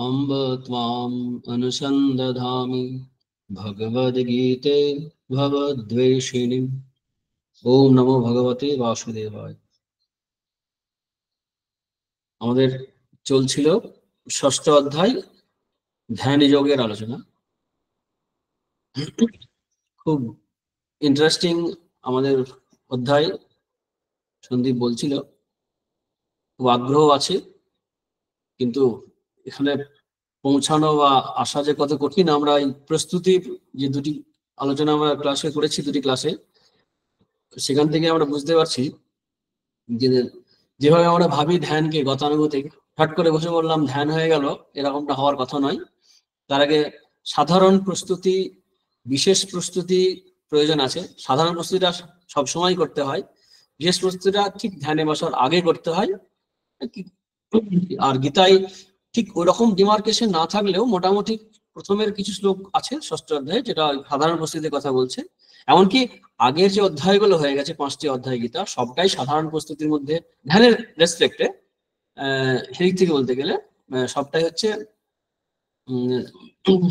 अम्ब त्वाम् अनुसन्दधामि भगवद्गीते भवद्वेषिणीम्। ओम नमो भगवते वासुदेवाय। আমাদের চলছিল ষষ্ঠ অধ্যায় ধ্যান যোগের আলোচনা। খুব ইন্টারেস্টিং আমাদের অধ্যায়। সন্দীপ বলছিল খুব আগ্রহ আছে, কিন্তু এখানে পৌঁছানো বা আসা যে কত কঠিন। আমরা এই প্রস্তুতির যে দুটি আলোচনা আমরা ক্লাসে করেছি, দুটি ক্লাসে, সেখান থেকে আমরা বুঝতে পারছি যে যেভাবে আমরা ভাবি ধ্যানকে গতানুগতিক, হট করে বসে বললাম ধ্যান হয়ে গেল, এরকমটা হওয়ার কথা নয়। তার আগে সাধারণ প্রস্তুতি, বিশেষ প্রস্তুতি প্রয়োজন আছে। সাধারণ প্রস্তুতিটা সবসময় করতে হয়, বিশেষ প্রস্তুতিটা ঠিক ধ্যানে বসার আগে করতে হয়। আর গীতায় ঠিক ওই রকম ডিমার্কেশন না থাকলেও মোটামুটি প্রথমের কিছু শ্লোক আছে ষষ্ঠ অধ্যায়ে, যেটা সাধারণ প্রস্তুতির কথা বলছে। এমনকি আগের যে অধ্যায়গুলো হয়ে গেছে, 5টি অধ্যায় গীতা, সবটাই সাধারণ প্রস্তুতির মধ্যে, ধ্যানের রেসপেক্টে সেই থেকে বলতে গেলে সবটাই হচ্ছে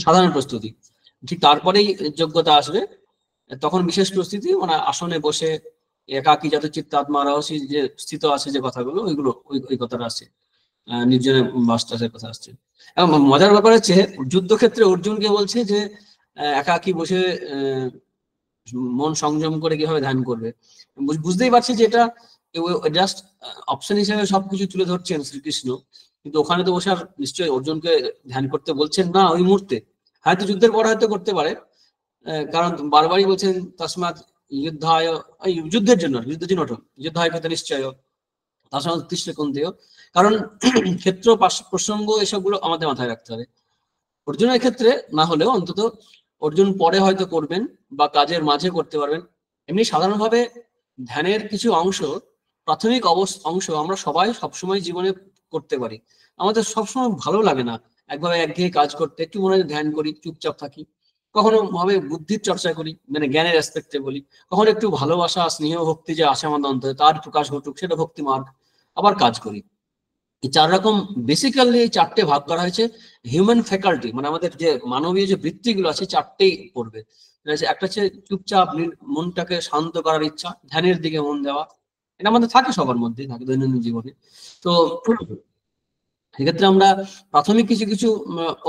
সাধারণ প্রস্তুতি। ঠিক তারপরেই যোগ্যতা আসবে, তখন বিশেষ প্রস্তুতি, মানে আসনে বসে একাকী যত চিত্তাত্মা রহস্য যে স্থিত আছে, যে কথাগুলো, ওইগুলো ওই কথাটা আসছে, নির্জনে মাস্টারের কথা আসছে। এবং মজার ব্যাপার হচ্ছে যুদ্ধক্ষেত্রে অর্জুনকে বলছে যে একাকী বসে মন সংযম করে কিভাবে ধ্যান করবে। বুঝতেই পারছি যে এটা জাস্ট অপশন হিসেবে সবকিছু তুলে ধরছেন শ্রীকৃষ্ণ, কিন্তু ওখানে তো বসে আর নিশ্চয়ই অর্জুনকে ধ্যান করতে বলছেন না ওই মুহূর্তে। হয়তো যুদ্ধের পর হয়তো করতে পারে, কারণ বারবারই বলছেন তসমাৎ যুদ্ধায়, যুদ্ধের জন্য, যুদ্ধের জন্য যুদ্ধায় কথা নিশ্চয় তাছাড়া উত্তিষ্ট কোনতেও, কারণ ক্ষেত্র প্রসঙ্গ এসবগুলো আমাদের মাথায় রাখতে হবে। অর্জুনের ক্ষেত্রে না হলেও অন্তত অর্জুন পরে হয়তো করবেন বা কাজের মাঝে করতে পারবেন। এমনি সাধারণভাবে ধ্যানের কিছু অংশ, প্রাথমিক অংশ আমরা সবাই সবসময় জীবনে করতে পারি। আমাদের সবসময় ভালো লাগে না একভাবে একঘেয়ে কাজ করতে, একটু মনে হয় ধ্যান করি, চুপচাপ থাকি। কখনো ভাবে বুদ্ধির চর্চা করি, মানে জ্ঞানের অ্যাসপেক্টে বলি। কখনো একটু ভালোবাসা, স্নেহ, ভক্তি যে আছে আমাদের অন্তরে, তার প্রকাশ ঘটুক, সেটা ভক্তি মার্গ। আবার কাজ করি। এই 4 রকম বেসিক্যালি, এই 4টে ভাগ করা হয়েছে হিউম্যান ফ্যাকাল্টি, মানে আমাদের যে মানবীয় যে বৃত্তিগুলো আছে, 4টেই পড়বে। একটা হচ্ছে চুপচাপ মনটাকে শান্ত করার ইচ্ছা, ধ্যানের দিকে মন দেওয়া। এটা আমাদের থাকে, সবার মধ্যেই থাকে দৈনন্দিন জীবনে। তো সেক্ষেত্রে আমরা প্রাথমিক কিছু কিছু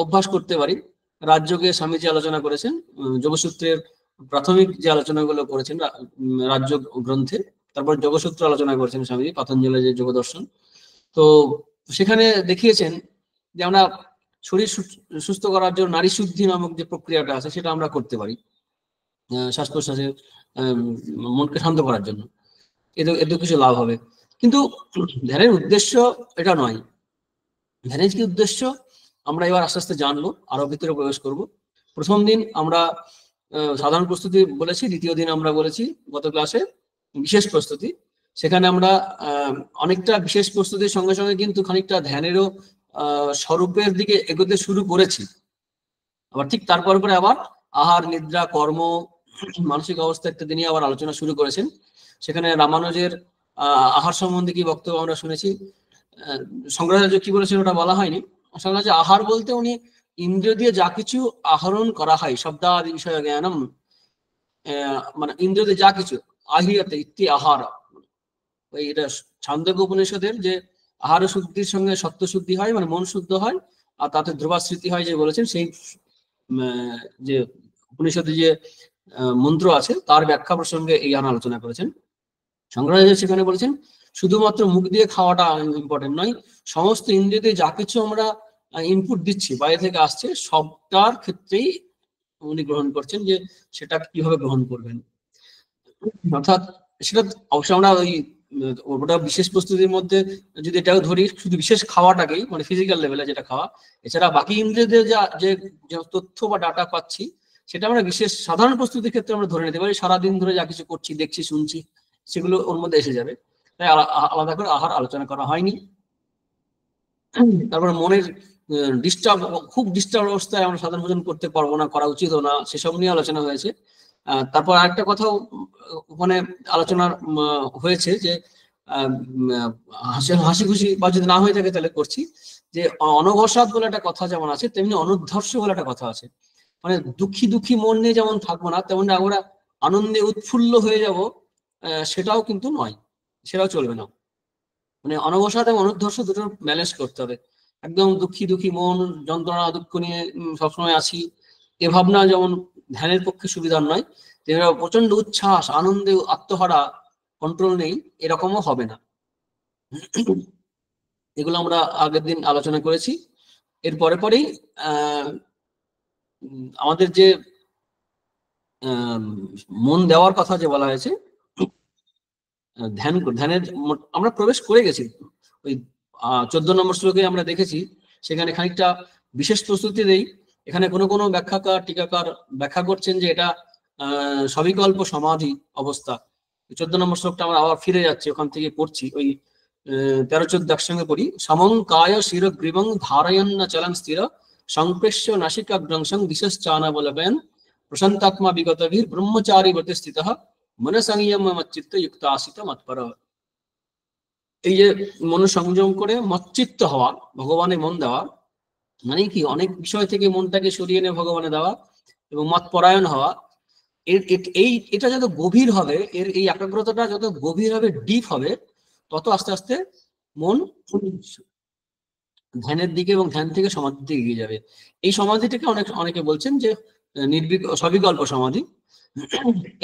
অভ্যাস করতে পারি। রাজযোগে স্বামীজি আলোচনা করেছেন, যোগসূত্রের প্রাথমিক যে আলোচনাগুলো করেছেন রাজযোগ গ্রন্থে। তারপর যোগসূত্র আলোচনা করেছেন স্বামীজি, পতঞ্জলির যে যোগ দর্শন। তো সেখানে দেখিয়েছেন যে আমরা শরীর সুস্থ করার জন্য নারী শুদ্ধি নামক যে প্রক্রিয়াটা আছে, সেটা আমরা করতে পারি শ্বাস প্রশ্বাসে, মনকে শান্ত করার জন্য। এতে কিছু লাভ হবে। কিন্তু ধ্যানের উদ্দেশ্য এটা নয়। ধ্যানের কি উদ্দেশ্য আমরা এবার আস্তে আস্তে জানবো, আরো ভিতরে প্রবেশ করব। প্রথম দিন আমরা সাধারণ প্রস্তুতি বলেছি, দ্বিতীয় দিন আমরা বলেছি গত ক্লাসে বিশেষ প্রস্তুতি। সেখানে আমরা অনেকটা বিশেষ প্রস্তুতির সঙ্গে সঙ্গে কিন্তু খানিকটা ধ্যানেরও স্বরূপের দিকে এগোতে শুরু করেছি। আবার ঠিক তারপর পরে আবার আহার, নিদ্রা, কর্ম, মানসিক অবস্থা ইত্যাদি নিয়ে আবার আলোচনা শুরু করেছেন। সেখানে রামানুজের আহার সম্বন্ধে কি বক্তব্য আমরা শুনেছি। শঙ্করাচার্য কি বলেছেন ওটা বলা হয়নি। শঙ্করাচার্য আহার বলতে উনি ইন্দ্রিয় দিয়ে যা কিছু আহরণ করা হয়, শব্দাদি বিষয় জ্ঞানম, মানে ইন্দ্রিয় দিয়ে যা কিছু, আহিয়াতে ইতি আহার, ওই এটা ছান্দোগ্য উপনিষদের যে আহার শুদ্ধির সঙ্গে সত্য শুদ্ধি হয়, মানে মন শুদ্ধ হয়, আর তাতে ধ্রুবাস্মৃতি হয় যে বলেছেন, সেই যে উপনিষদে যে মন্ত্র আছে তার ব্যাখ্যা প্রসঙ্গে এই আলোচনা করেছেন। শঙ্করাচার্য সেখানে বলেছেন শুধুমাত্র মুখ দিয়ে খাওয়াটা ইম্পর্টেন্ট নয়, সমস্ত ইন্দ্রিয়তে যা কিছু আমরা ইনপুট দিচ্ছি, বাইরে থেকে আসছে, সবটার ক্ষেত্রেই উনি গ্রহণ করছেন যে সেটা কিভাবে গ্রহণ করবেন। অর্থাৎ সেটা অবশ্যই আমরা ওটা বিশেষ প্রস্তুতির মধ্যে যদি এটাও ধরি, শুধু বিশেষ খাওয়াটাকেই, মানে ফিজিক্যাল লেভেলে যেটা খাওয়া, এছাড়া বাকি ইন্দ্রিয়দের যে তথ্য বা ডাটা পাচ্ছি, সেটা আমরা বিশেষ সাধারণ প্রস্তুতির ক্ষেত্রে আমরা ধরে নিতে পারি। সারাদিন ধরে যা কিছু করছি, দেখছি, শুনছি, সেগুলো ওর মধ্যে এসে যাবে। তাই আলাদা করে আহার আলোচনা করা হয়নি। তারপরে মনের খুব ডিস্টার্ব অবস্থায় আমরা সাধারণ ভোজন করতে পারবো না, করা উচিত না, সেসব নিয়ে আলোচনা হয়েছে। তারপর আরেকটা কথাও ওখানে আলোচনা হয়েছে যে হাসি খুশি বা যদি না হয়ে থাকে তাহলে করছি, যে অনবসাদ বলে একটা কথা যেমন আছে, তেমনি অনুদ্ধর্ষ বলে একটা কথা আছে। মানে দুঃখী দুঃখী মন নিয়ে যেমন থাকবো না, তেমন আমরা আনন্দে উৎফুল্ল হয়ে যাব, সেটাও কিন্তু নয়, সেটাও চলবে না। মানে অনবসাদ এবং অনুদ্ধর্ষ দুটো ব্যালেন্স করতে হবে। একদম দুঃখী দুঃখী মন, যন্ত্রণা দুঃখ নিয়ে সবসময় আছি, এ ভাবনা যেমন ধ্যানের পক্ষে সুবিধার নয়, তেমনি প্রচন্ড উচ্ছ্বাস, আনন্দে আত্মহারা, কন্ট্রোল নেই, এরকমও হবে না। এগুলো আমরা আগের দিন আলোচনা করেছি। এর পরেই আমাদের যে মন দেওয়ার কথা যে বলা হয়েছে, ধ্যানের আমরা প্রবেশ করে গেছি। ওই 14 নম্বর শ্লোকে আমরা দেখেছি, সেখানে খানিকটা বিশেষ প্রস্তুতি দেই। এখানে কোনো ব্যাখ্যাকার টিকাকার ব্যাখ্যা করছেন যে এটা সবিকল্প সমাধি অবস্থা। 14 নম্বর শ্লোকটা আমরা আবার ফিরে যাচ্ছি, ওখান থেকে পড়ছি, ওই 13-14 একসঙ্গে পড়ি। সমং কায় শির গ্রীবং ধারয়ন্ন চলন স্থির সংপ্রেষ্য নাসিকাগ্রংশং দিশশ্চানা বলবেন প্রশান্তাত্মা বিগতভির ব্রহ্মচারী ব্রতে স্থিতঃ মনসংযম মচ্চিত্ত যুক্ত আসিত মৎপর। এই যে মন সংযম করে মচ্চিত্ত হওয়া, ভগবানে মন দেওয়া, মানে কি অনেক বিষয় থেকে মনটাকে সরিয়ে নিয়ে ভগবানে দেওয়া এবং মতপরায়ণ হওয়া। এটা যত গভীর হবে, এর এই একাগ্রতাটা যত গভীর হবে, ডিপ হবে, তত আস্তে আস্তে মন ধ্যানের দিকে এবং ধ্যান থেকে সমাধির দিকে এগিয়ে যাবে। এই সমাধিটাকে অনেকে বলছেন যে সবিকল্প সমাধি।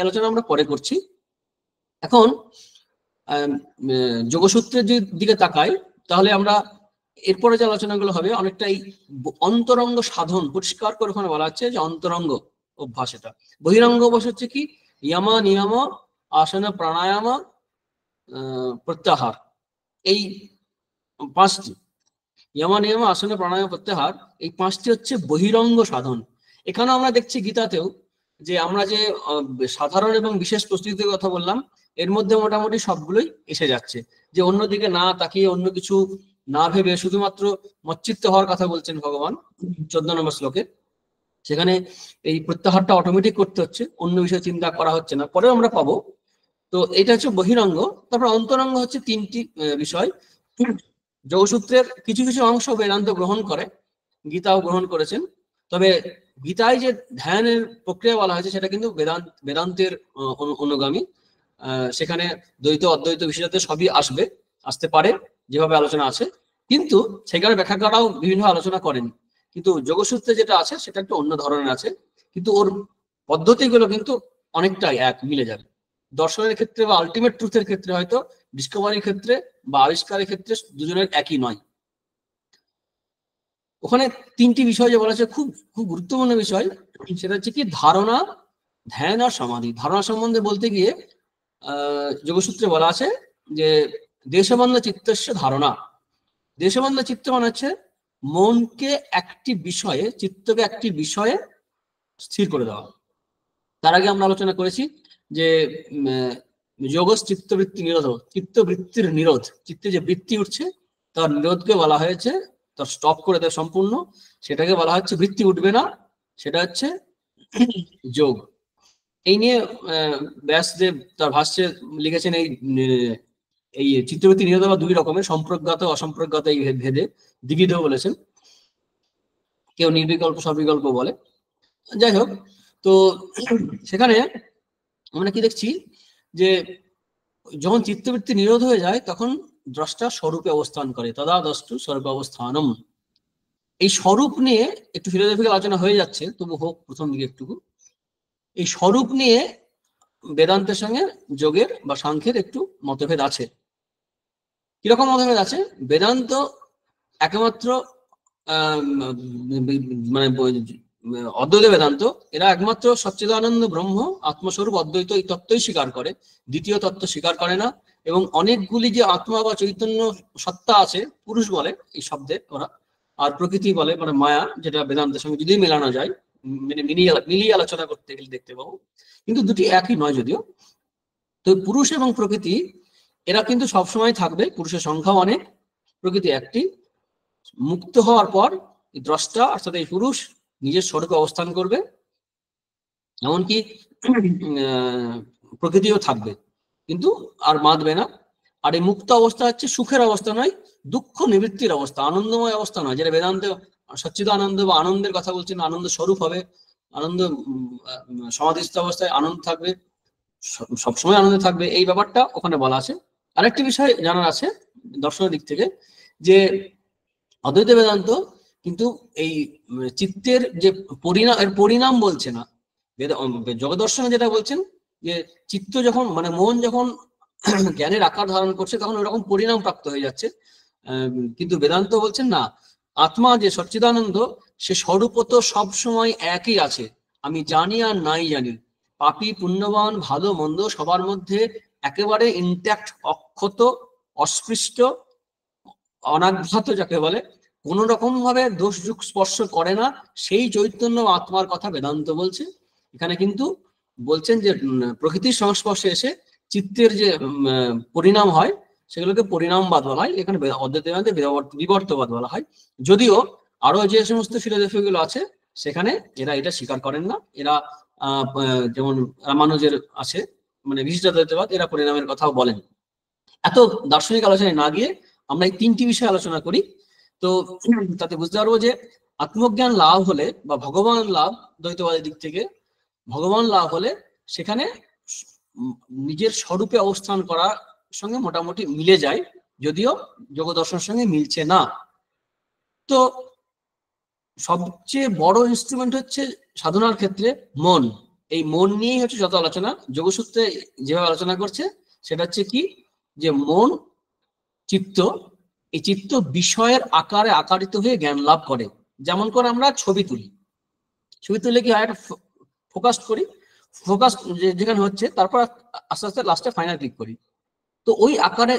আলোচনা আমরা পরে করছি। এখন যোগসূত্রের দিকে তাকাই, তাহলে আমরা এরপরে যে আলোচনাগুলো হবে অনেকটাই অন্তরঙ্গ সাধন পরিষ্কার করে ওখানে বলা হচ্ছে যে অন্তরঙ্গ অভ্যাস। এটা বহিরঙ্গ অভ্যাস হচ্ছে কি, ইয়ম নিয়ম আসন প্রাণায়াম প্রত্যাহার, এই পাঁচটি ইয়ম নিয়ম আসন প্রাণায়াম প্রত্যাহার, এই পাঁচটি হচ্ছে বহিরঙ্গ সাধন। এখানে আমরা দেখছি গীতাতেও যে আমরা যে সাধারণ এবং বিশেষ প্রস্তুতির কথা বললাম, এর মধ্যে মোটামুটি সবগুলোই এসে যাচ্ছে। যে অন্যদিকে না তাকিয়ে, অন্য কিছু না ভেবে শুধুমাত্র মচ্চিত্ত হওয়ার কথা বলছেন ভগবান 14 নম্বর শ্লোকে। সেখানে এই প্রত্যাহারটা অটোমেটিক করতে হচ্ছে, অন্য বিষয়ে চিন্তা করা হচ্ছে না, পরেও আমরা পাবো। তো এটা হচ্ছে বহিরঙ্গ। তারপর অন্তরঙ্গ হচ্ছে তিনটি বিষয়। যোগসূত্রের কিছু কিছু অংশ বেদান্ত গ্রহণ করে, গীতাও গ্রহণ করেছেন। তবে গীতায় যে ধ্যানের প্রক্রিয়া বলা হয়েছে সেটা কিন্তু বেদান্তের অনুগামী। সেখানে দ্বৈত অদ্বৈত বিষয়তে সবই আসতে পারে যেভাবে আলোচনা আছে, কিন্তু সেখানে ব্যাখ্যাকাররাও বিভিন্ন আলোচনা করেন। কিন্তু যোগসূত্রে যেটা আছে সেটা একটু অন্য ধরনের আছে, কিন্তু ওর পদ্ধতিগুলো কিন্তু অনেকটাই এক, মিলে যাবে। দর্শনের ক্ষেত্রে বা আলটিমেট ট্রুথের ক্ষেত্রে, হয়তো ডিসকভারির ক্ষেত্রে বা আবিষ্কারের ক্ষেত্রে দুজনের একই নয়। ওখানে তিনটি বিষয় যে বলা হচ্ছে খুব খুব গুরুত্বপূর্ণ বিষয়, সেটা হচ্ছে কি ধারণা, ধ্যান আর সমাধি। ধারণা সম্বন্ধে বলতে গিয়ে যোগসূত্রে বলা আছে যে দেশবন্ধ চিত্তস্য ধারণা। দেশবন্ধ চিত্ত মানে হচ্ছে মনকে একটি বিষয়ে, চিত্তকে একটি বিষয়ে স্থির করে দেওয়া। তার আগে আমরা আলোচনা করেছি যে যোগস চিত্তবৃত্তি নিরোধ, চিত্তবৃত্তির নিরোধ, চিত্তে যে বৃত্তি উঠছে তার নিরোধকে বলা হয়েছে, তার স্টপ করে দেয় সম্পূর্ণ, সেটাকে বলা হচ্ছে বৃত্তি উঠবে না, সেটা হচ্ছে যোগ। এই নিয়ে ব্যাসদেব তার ভাষ্যে লিখেছেন এই চিত্তবৃত্তি নিরোধ বা দুই রকমের, সম্প্রজ্ঞাত অসম্প্রজ্ঞাত এই ভেদে দ্বিবিধ বলেছেন। কেউ নির্বিকল্প সবিকল্প বলে, যাই হোক। তো সেখানে আমরা কি দেখছি যে যখন চিত্তবৃত্তি নিরোধ হয়ে যায় তখন দ্রষ্টা স্বরূপে অবস্থান করে, তদা দ্রষ্টু স্বরূপ অবস্থানম। এই স্বরূপ নিয়ে একটু ফিলোসফিক্যাল আলোচনা হয়ে যাচ্ছে, তবু হোক প্রথম দিকে একটু। এই স্বরূপ নিয়ে বেদান্তের সঙ্গে যোগের বা সাংখ্যের একটু মতভেদ আছে। কিরকম মতভেদ আছে? বেদান্ত একমাত্র মানে অদ্বৈত বেদান্ত, এরা একমাত্র সচ্চিদানন্দ ব্রহ্ম আত্মস্বরূপ অদ্বৈত এই তত্ত্বই স্বীকার করে, দ্বিতীয় তত্ত্ব স্বীকার করে না। এবং অনেকগুলি যে আত্মা বা চৈতন্য সত্তা আছে, পুরুষ বলে এই শব্দে ওরা, আর প্রকৃতি বলে মানে মায়া, যেটা বেদান্তের সঙ্গে যদি মেলানো যায়, মানে মিলিয়ে আলোচনা করতে গেলে দেখতে পাবো, কিন্তু দুটি একই নয় যদিও। তো পুরুষ এবং প্রকৃতি এরা কিন্তু সবসময় থাকবে, পুরুষের সংখ্যাও অনেক, প্রকৃতি একটি। মুক্ত হওয়ার পর দ্রষ্টা অর্থাৎ এই পুরুষ নিজের স্বরূপে অবস্থান করবে, এমনকি প্রকৃতিও থাকবে, কিন্তু আর বাঁধবে না। আর এই মুক্ত অবস্থা হচ্ছে সুখের অবস্থা নয়, দুঃখ নিবৃত্তির অবস্থা, আনন্দময় অবস্থা নয়, যেটা বেদান্তে সচ্চিদানন্দ বা আনন্দের কথা বলছেন, আনন্দ স্বরূপ হবে, আনন্দ সমাধিস্থ অবস্থায় আনন্দ থাকবে, সবসময় আনন্দে থাকবে, এই ব্যাপারটা ওখানে বলা আছে। আরেকটি বিষয় জানার আছে দর্শনের দিক থেকে, যে অদ্বৈত বেদান্ত কিন্তু এই চিত্তের যে পরিণাম বলছে না, যোগদর্শনে যেটা বলছেন যে চিত্ত যখন মানে মন যখন জ্ঞানের আকার ধারণ করছে তখন ওরকম পরিণাম প্রাপ্ত হয়ে যাচ্ছে। কিন্তু বেদান্ত বলছেন না, আত্মা যে সচ্চিদানন্দ সে স্বরূপত সব সময় একই আছে, আমি জানি আর নাই জানি, পাপী পুণ্যবান ভালো মন্দ সবার মধ্যে একেবারে ইনট্যাক্ট, অক্ষত, অস্পৃষ্ট, অনাঘাত যাকে বলে, কোন রকম ভাবে দোষ যুগ স্পর্শ করে না, সেই চৈতন্য আত্মার কথা বেদান্ত বলছে। এখানে কিন্তু বলছেন যে প্রকৃতির সংস্পর্শে এসে চিত্তের যে পরিণাম হয় সেগুলোকে পরিণামবাদ বলা হয়, এখানে অদ্বৈত বেদান্তে বিবর্তবাদ বলা হয়। যদিও আরো যে সমস্ত ফিলোসফি গুলো আছে সেখানে এরা এটা স্বীকার করেন না, এরা যেমন রামানুজের আছে মানে বিশিষ্টাদ্বৈতবাদ, এরা পরিণামের কথাও বলেন। এত দার্শনিক আলোচনায় না গিয়ে আমরা এই তিনটি বিষয়ে আলোচনা করি, তো তাতে বুঝতে পারবো যে আত্মজ্ঞান লাভ হলে বা ভগবান লাভ, দ্বৈতবাদের দিক থেকে ভগবান লাভ হলে সেখানে নিজের স্বরূপে অবস্থান করার সঙ্গে মোটামুটি মিলে যায়, যদিও যোগ দর্শনের সঙ্গে মিলছে না। তো সবচেয়ে বড় ইনস্ট্রুমেন্ট হচ্ছে সাধনার ক্ষেত্রে মন। এই মন নিয়েই হচ্ছে যত আলোচনা, যোগসূত্রে যেভাবে আলোচনা করছে সেটা হচ্ছে কি, যে মন চিত্ত, এই চিত্ত বিষয়ের আকারে আকারিত হয়ে জ্ঞান লাভ করে। যেমন করে আমরা ছবি তুলি, ছবি তুলে কি হয়, একটা ফোকাস করি, ফোকাস যেখানে হচ্ছে তারপর আস্তে আস্তে লাস্টে ফাইনাল ক্লিক করি, তো ওই আকারে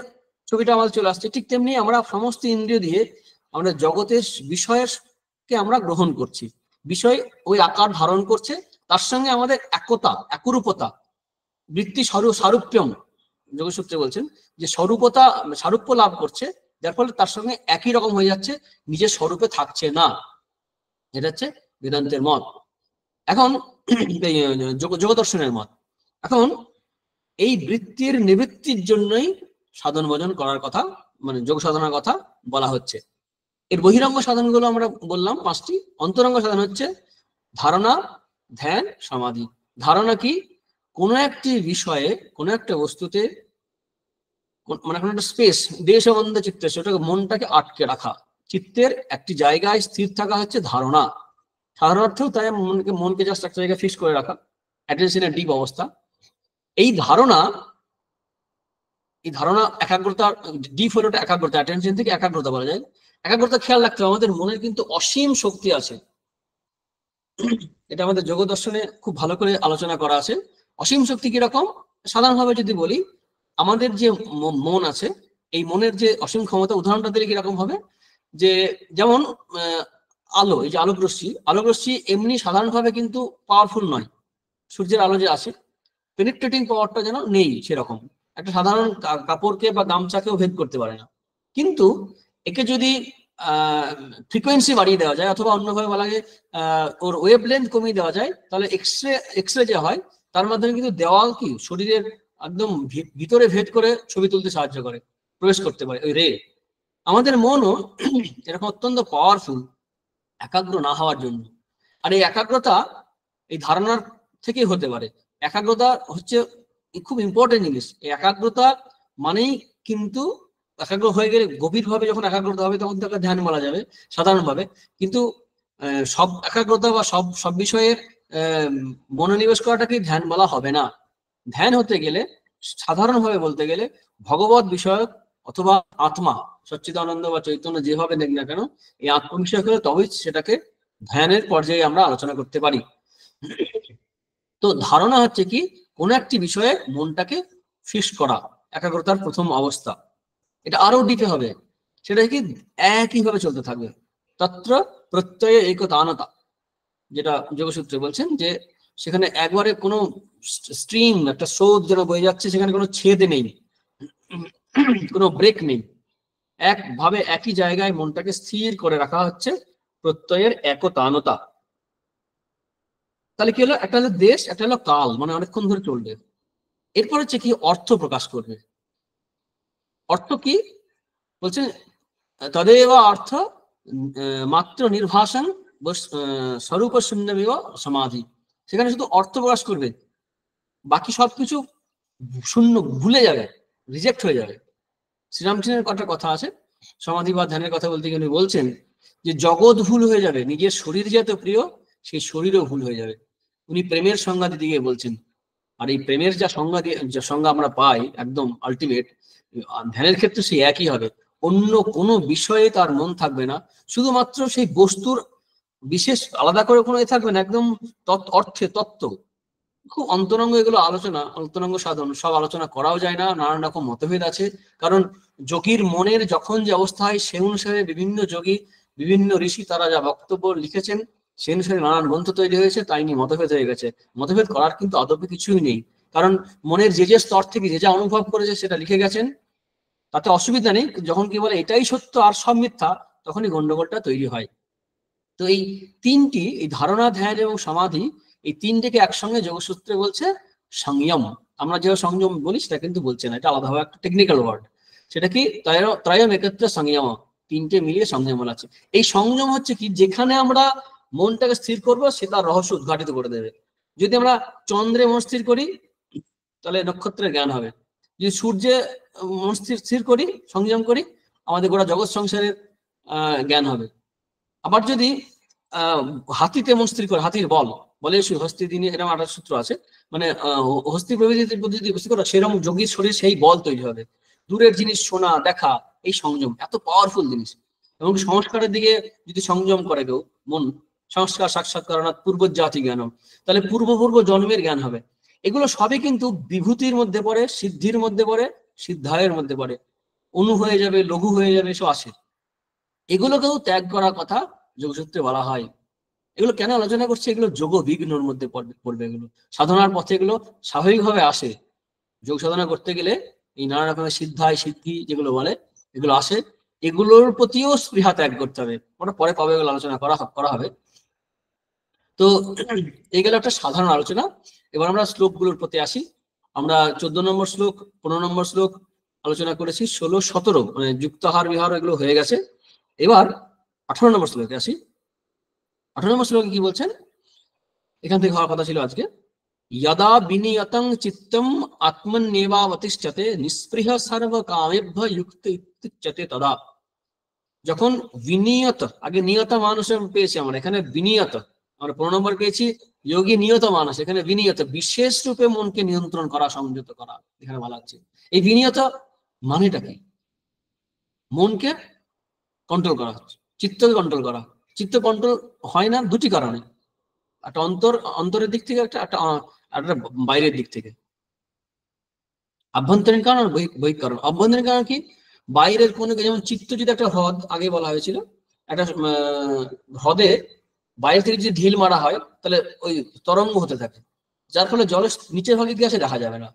ছবিটা আমাদের চলে আসছে। ঠিক তেমনি আমরা সমস্ত ইন্দ্রিয় দিয়ে আমরা জগতের বিষয়কে আমরা গ্রহণ করছি, বিষয় ওই আকার ধারণ করছে, তার সঙ্গে আমাদের একতা, একরূপতা, বৃত্তি সারূপ্যম যোগসূত্রে বলছেন যে স্বরূপতা সারূপ্য লাভ করছে, যার ফলে তার সঙ্গে একই রকম হয়ে যাচ্ছে, নিজের স্বরূপে থাকছে না। এটা হচ্ছে বেদান্তের মত। এখন যোগ দর্শনের মত। এখন এই বৃত্তির নিবৃত্তির জন্যই সাধন ভজন করার কথা, মানে যোগ সাধনার কথা বলা হচ্ছে। এর বহিরঙ্গ সাধনগুলো আমরা বললাম পাঁচটি। অন্তরঙ্গ সাধন হচ্ছে ধারণা, ধ্যান, সমাধি। ধারণা কি, কোনো একটি বিষয়ে, কোনো একটা বস্তুতে, মানে কোনো একটা স্পেস, দেশ বন্ধ চিত্তে, সেটাকে মনটাকে আটকে রাখা, চিত্তের একটি জায়গায় স্থির থাকা হচ্ছে ধারণা। সাধারণ অর্থেও তাই মনকে জাস্ট একটা জায়গায় ফিক্স করে রাখা, অ্যাটেনশনের ডিপ অবস্থা। এই ধারণা একাগ্রতা, ডিপ হলো একাগ্রতা, অ্যাটেনশন থেকে একাগ্রতা বলা যায়। একাগ্রতা খেয়াল রাখতে হবে, আমাদের মনের কিন্তু অসীম শক্তি আছে, এটা আমাদের যোগ দর্শনে খুব ভালো করে আলোচনা করা আছে। অসীম শক্তি কিরকম, সাধারণভাবে যদি বলি, আমাদের যে মন আছে, এই মনের যে অসীম ক্ষমতা, উদাহরণটা দিলে কিরকম হবে, যে যেমন আলো, এই যে আলোকরশ্মি এমনি সাধারণভাবে কিন্তু পাওয়ারফুল নয়, সূর্যের আলো যে আসে পেনিট্রেটিং পাওয়ারটা যেন নেই সেরকম, একটা সাধারণ কাপড়কে বা গামছাকেও ভেদ করতে পারে না। কিন্তু একে যদি ফ্রিকোয়েন্সি বাড়িয়ে দেওয়া যায়, অথবা অন্যভাবে বলা যায় ওর ওয়েভ লেন্থ কমিয়ে দেওয়া যায়, তাহলে এক্সরে যে হয় তার মাধ্যমে কিন্তু দেওয়াল কি শরীরের একদম ভিতরে ভেদ করে ছবি তুলতে সাহায্য করে, প্রবেশ করতে পারে ওই রে। আমাদের মনও এরকম অত্যন্ত পাওয়ারফুল একাগ্র না হওয়ার জন্য। আর এই একাগ্রতা এই ধারণার থেকে হতে পারে। একাগ্রতা হচ্ছে খুব ইম্পর্টেন্ট জিনিস। এই একাগ্রতা মানেই কিন্তু একাগ্র হয়ে গেলে, গভীরভাবে যখন একাগ্রতা হবে তখন তাকে ধ্যান বলা যাবে সাধারণভাবে। কিন্তু সব একাগ্রতা বা সব বিষয়ে মনোনিবেশ করাটাকে ধ্যান বলা হবে না। ধ্যান হতে গেলে, সাধারণভাবে বলতে গেলে, ভগবত বিষয়ক অথবা আত্মা, সচ্চিদানন্দ বা চৈতন্য যেভাবে দেখ না কেন, এই আত্মবিষয় করে তবেই সেটাকে ধ্যানের পর্যায়ে আমরা আলোচনা করতে পারি। তো ধারণা হচ্ছে কি, কোন একটি বিষয়ে মনটাকে ফিক্স করা, একাগ্রতার প্রথম অবস্থা। এটা আরো ডিপে হবে, সেটা কি একইভাবে চলতে থাকবে, তত্র প্রত্যয়ে একতানতা, যেটা যোগসূত্রে বলছেন যে সেখানে একবারে কোনো স্ট্রিম, একটা স্রোত যেন বয়ে যাচ্ছে, সেখানে কোনো ছেদ নেই, কোনো ব্রেক নেই, একভাবে একই জায়গায় মনটাকে স্থির করে রাখা হচ্ছে, প্রত্যয়ের একতানতা। তাহলে কি হলো, একটা হলো দেশ, একটা হলো কাল, মানে অনেকক্ষণ ধরে চলবে। এরপর হচ্ছে কি, অর্থ প্রকাশ করবে। অর্থ কি বলছেন? তদেব অর্থ মাত্র নির্ভাসন স্বরূপ শূন্যমেব সমাধি। সেখানে শুধু অর্থ প্রকাশ করবে, বাকি সবকিছু শূন্য, ভুলে যাবে, রিজেক্ট হয়ে যাবে। শ্রীরামকৃষ্ণের একটা কথা আছে, সমাধি বা ধ্যানের কথা বলতে গিয়ে উনি বলছেন যে জগৎ ভুল হয়ে যাবে, নিজের শরীর যে এত প্রিয় সেই শরীরও ভুল হয়ে যাবে। উনি প্রেমের সংজ্ঞা দিতে গিয়ে বলছেন। আর এই প্রেমের যা সংজ্ঞা দিয়ে, যে সংজ্ঞা আমরা পাই একদম আলটিমেট, ধ্যানের ক্ষেত্রে সেই একই হবে। অন্য কোনো বিষয়ে তার মন থাকবে না, শুধুমাত্র সেই বস্তুর বিশেষ আলাদা করে কোনো এ থাকবে না, একদম অর্থে তত্ত্ব। খুব অন্তরঙ্গ এগুলো আলোচনা, অন্তরঙ্গ সাধন সব আলোচনা করাও যায় না, নানান রকম মতভেদ আছে। কারণ যোগীর মনের যখন যে অবস্থা হয় সে অনুসারে বিভিন্ন যোগী, বিভিন্ন ঋষি তারা যা বক্তব্য লিখেছেন সে অনুসারে নানান গ্রন্থ তৈরি হয়েছে, তাই নিয়ে মতভেদ হয়ে গেছে। মতভেদ করার কিন্তু আদপে কিছুই নেই, কারণ মনের যে যে স্তর থেকে যে যা অনুভব করেছে সেটা লিখে গেছেন, তাতে অসুবিধা নেই। যখন কি বলে এটাই সত্য আর সব মিথ্যা, তখনই গন্ডগোলটা তৈরি হয়। তো এই তিনটি, এই ধারণা, ধ্যান এবং সমাধি, এই তিনটিকে একসঙ্গে যোগসূত্রে বলছে সংযম। আমরা যেভাবে সংযম বলি সেটা কিন্তু বলছে না, এটা আলাদাভাবে একটা টেকনিক্যাল ওয়ার্ড। সেটা কি? ত্রয়ম একত্রে সংযম, তিনটে মিলিয়ে সংযম বলা আছে। এই সংযম হচ্ছে কি, যেখানে আমরা মনটাকে স্থির করবো সে তার রহস্য উদ্ঘাটিত করে দেবে। যদি আমরা চন্দ্রে মন স্থির করি তাহলে নক্ষত্রের জ্ঞান হবে। যদি সূর্যে মন স্থির করি, সংযম করি, আমাদের গোটা জগৎ সংসারের জ্ঞান হবে। আবার যদি হাতিতে মন স্থির করে, হাতির বল বলে হস্তি দিনে, এরকম একটা সূত্র আছে, মানে হস্তি প্রভৃতির প্রতি যদি বস্তু করা, সেরকম যোগীর শরীর সেই বল তৈরি হবে। দূরের জিনিস শোনা, দেখা, এই সংযম এত পাওয়ারফুল জিনিস। এবং সংস্কারের দিকে যদি সংযম করে কেউ মন, সংস্কার সাক্ষাৎকার পূর্বজাতি জ্ঞান, তাহলে পূর্ব জন্মের জ্ঞান হবে। এগুলো সবই কিন্তু বিভূতির মধ্যে পড়ে, সিদ্ধির মধ্যে পড়ে, সিদ্ধায়ের মধ্যে পড়ে। অনু হয়ে যাবে, লঘু হয়ে যাবে, এসব আসে। এগুলোকেও ত্যাগ করার কথা যোগসূত্রে বলা হয়। এগুলো কেন আলোচনা করছে? এগুলো যোগ বিঘ্নর মধ্যে পড়বে। এগুলো সাধনার পথে এগুলো স্বাভাবিকভাবে আসে। যোগ সাধনা করতে গেলে এই নানা রকমের সিদ্ধায় সিদ্ধি যেগুলো বলে এগুলো আসে, এগুলোর প্রতিও স্পৃহা ত্যাগ করতে হবে। ওটা পরে কবে এগুলো আলোচনা করা হবে। তো এগুলো একটা সাধারণ আলোচনা। এবার আমরা শ্লোকগুলোর প্রতি আসি। আমরা 14 নম্বর শ্লোক, 15 নম্বর শ্লোক আলোচনা করেছি, 16, 17 মানে যুক্তাহার বিহার এগুলো হয়ে গেছে। এবার 18 নম্বর শ্লোকে আসি। 18 নম্বর শ্লোকে কি বলছেন? এখান থেকে হওয়ার কথা ছিল আজকে। यदा विनियतं चित्तम् आत्मन्येवावतिष्ठते निःस्पृह सर्वकामेभ्य युक्त इत्युच्यते तदा। যখন বিনিয়ত, আগে নিয়ত মানুষ পেয়েছি আমরা, এখানে বিনিয়ত আমরা 15 নম্বর পেয়েছি। যোগী নিয়ত মানুষ, এখানে বিনিয়ত, বিশেষ রূপে মনকে নিয়ন্ত্রণ করা, সংযত করা এখানে বলা হচ্ছে। এই বিনিয়ত মানেটা কি? মনকে কন্ট্রোল করা, চিত্তকে কন্ট্রোল করা। চিত্ত কন্ট্রোল হয় না দুটি কারণে, একটা অন্তরের দিক থেকে, একটা বাইরের দিক থেকে। আভ্যন্তরীণ কারণ আর বহিঃ কারণ। অভ্যন্তরীণ কারণ কি? বাইরের কোনো, যেমন চিত্ত যদি একটা হ্রদ, আগে বলা হয়েছিল, একটা হ্রদে বাইরে থেকে যদি ঢিল মারা হয় তাহলে ওই তরঙ্গ হতে থাকে, যার ফলে জলের নিচের ভাগে কি আসে দেখা যাবে না।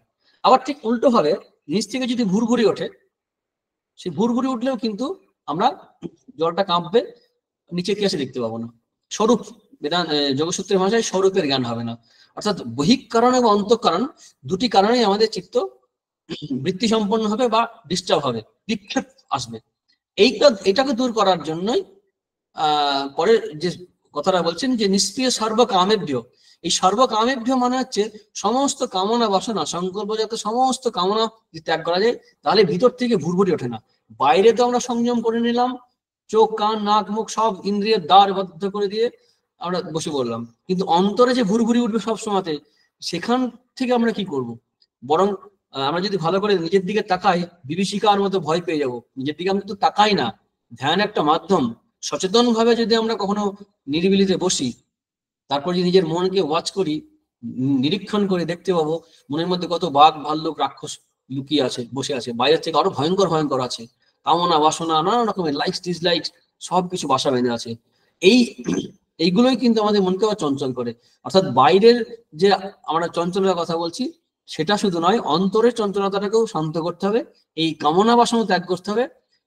আবার ঠিক উল্টো ভাবে নিচ থেকে যদি ভুরভুরি ওঠে, সেই ভুরভুরি উঠলেও কিন্তু আমরা জলটা কাঁপবে, নিচে কি আসে দেখতে পাবো না। স্বরূপ যোগসূত্রের ভাষায় স্বরূপের জ্ঞান হবে না। অর্থাৎ বহিঃ কারণ এবং অন্তঃকারণ দুটি কারণেই আমাদের চিত্ত বৃত্তি সম্পন্ন হবে বা ডিস্টার্ব হবে, বিক্ষেপ আসবে। এটাকে দূর করার জন্যই পরে যে কথাটা বলছেন যে নিষ্ক্রিয় সর্বকামেভ্য। এই সর্বকামেভ্য মানে হচ্ছে সমস্ত কামনা বাসনা সংকল্পজাত সমস্ত কামনা যদি ত্যাগ করা যায় তাহলে ভিতর থেকে ভুরভুরি ওঠে না। বাইরে তো আমরা সংযম করে নিলাম, চোখ কান নাক মুখ সব ইন্দ্রিয়ের দ্বার বদ্ধ করে দিয়ে আমরা বসে পড়লাম, কিন্তু অন্তরে যে ভুরভুরি উঠবে সব সময়তে, সেখান থেকে আমরা কি করব? বরং আমরা যদি ভালো করে নিজের দিকে তাকাই, বিভীষিকার মতো ভয় পেয়ে যাব। নিজের দিকে আমরা তো তাকাই না, ধ্যান একটা মাধ্যম। সচেতন ভাবে যদি আমরা কখনো নিরিবিলিতে বসি, তারপর যদি নিজের মনকে ওয়াচ করি, নিরীক্ষণ করে, দেখতে পাবো মনের মধ্যে কত বাঘ ভাল্লুক রাক্ষস লুকিয়ে আছে, বসে আছে। বাইরের থেকে আরো ভয়ঙ্কর ভয়ঙ্কর আছে, কামনা বাসনা নানা রকমের লাইকস ডিসলাইকস সবকিছু বাসা বেঁধে আছে। এইগুলোই কিন্তু আমাদের মনকে চঞ্চল করে। অর্থাৎ বাইরের যে আমরা চঞ্চলতার কথা বলছি সেটা শুধু নয়, অন্তরের চঞ্চলতাটাকেও শান্ত করতে হবে, এই কামনা বাসনা ত্যাগ করতে হবে।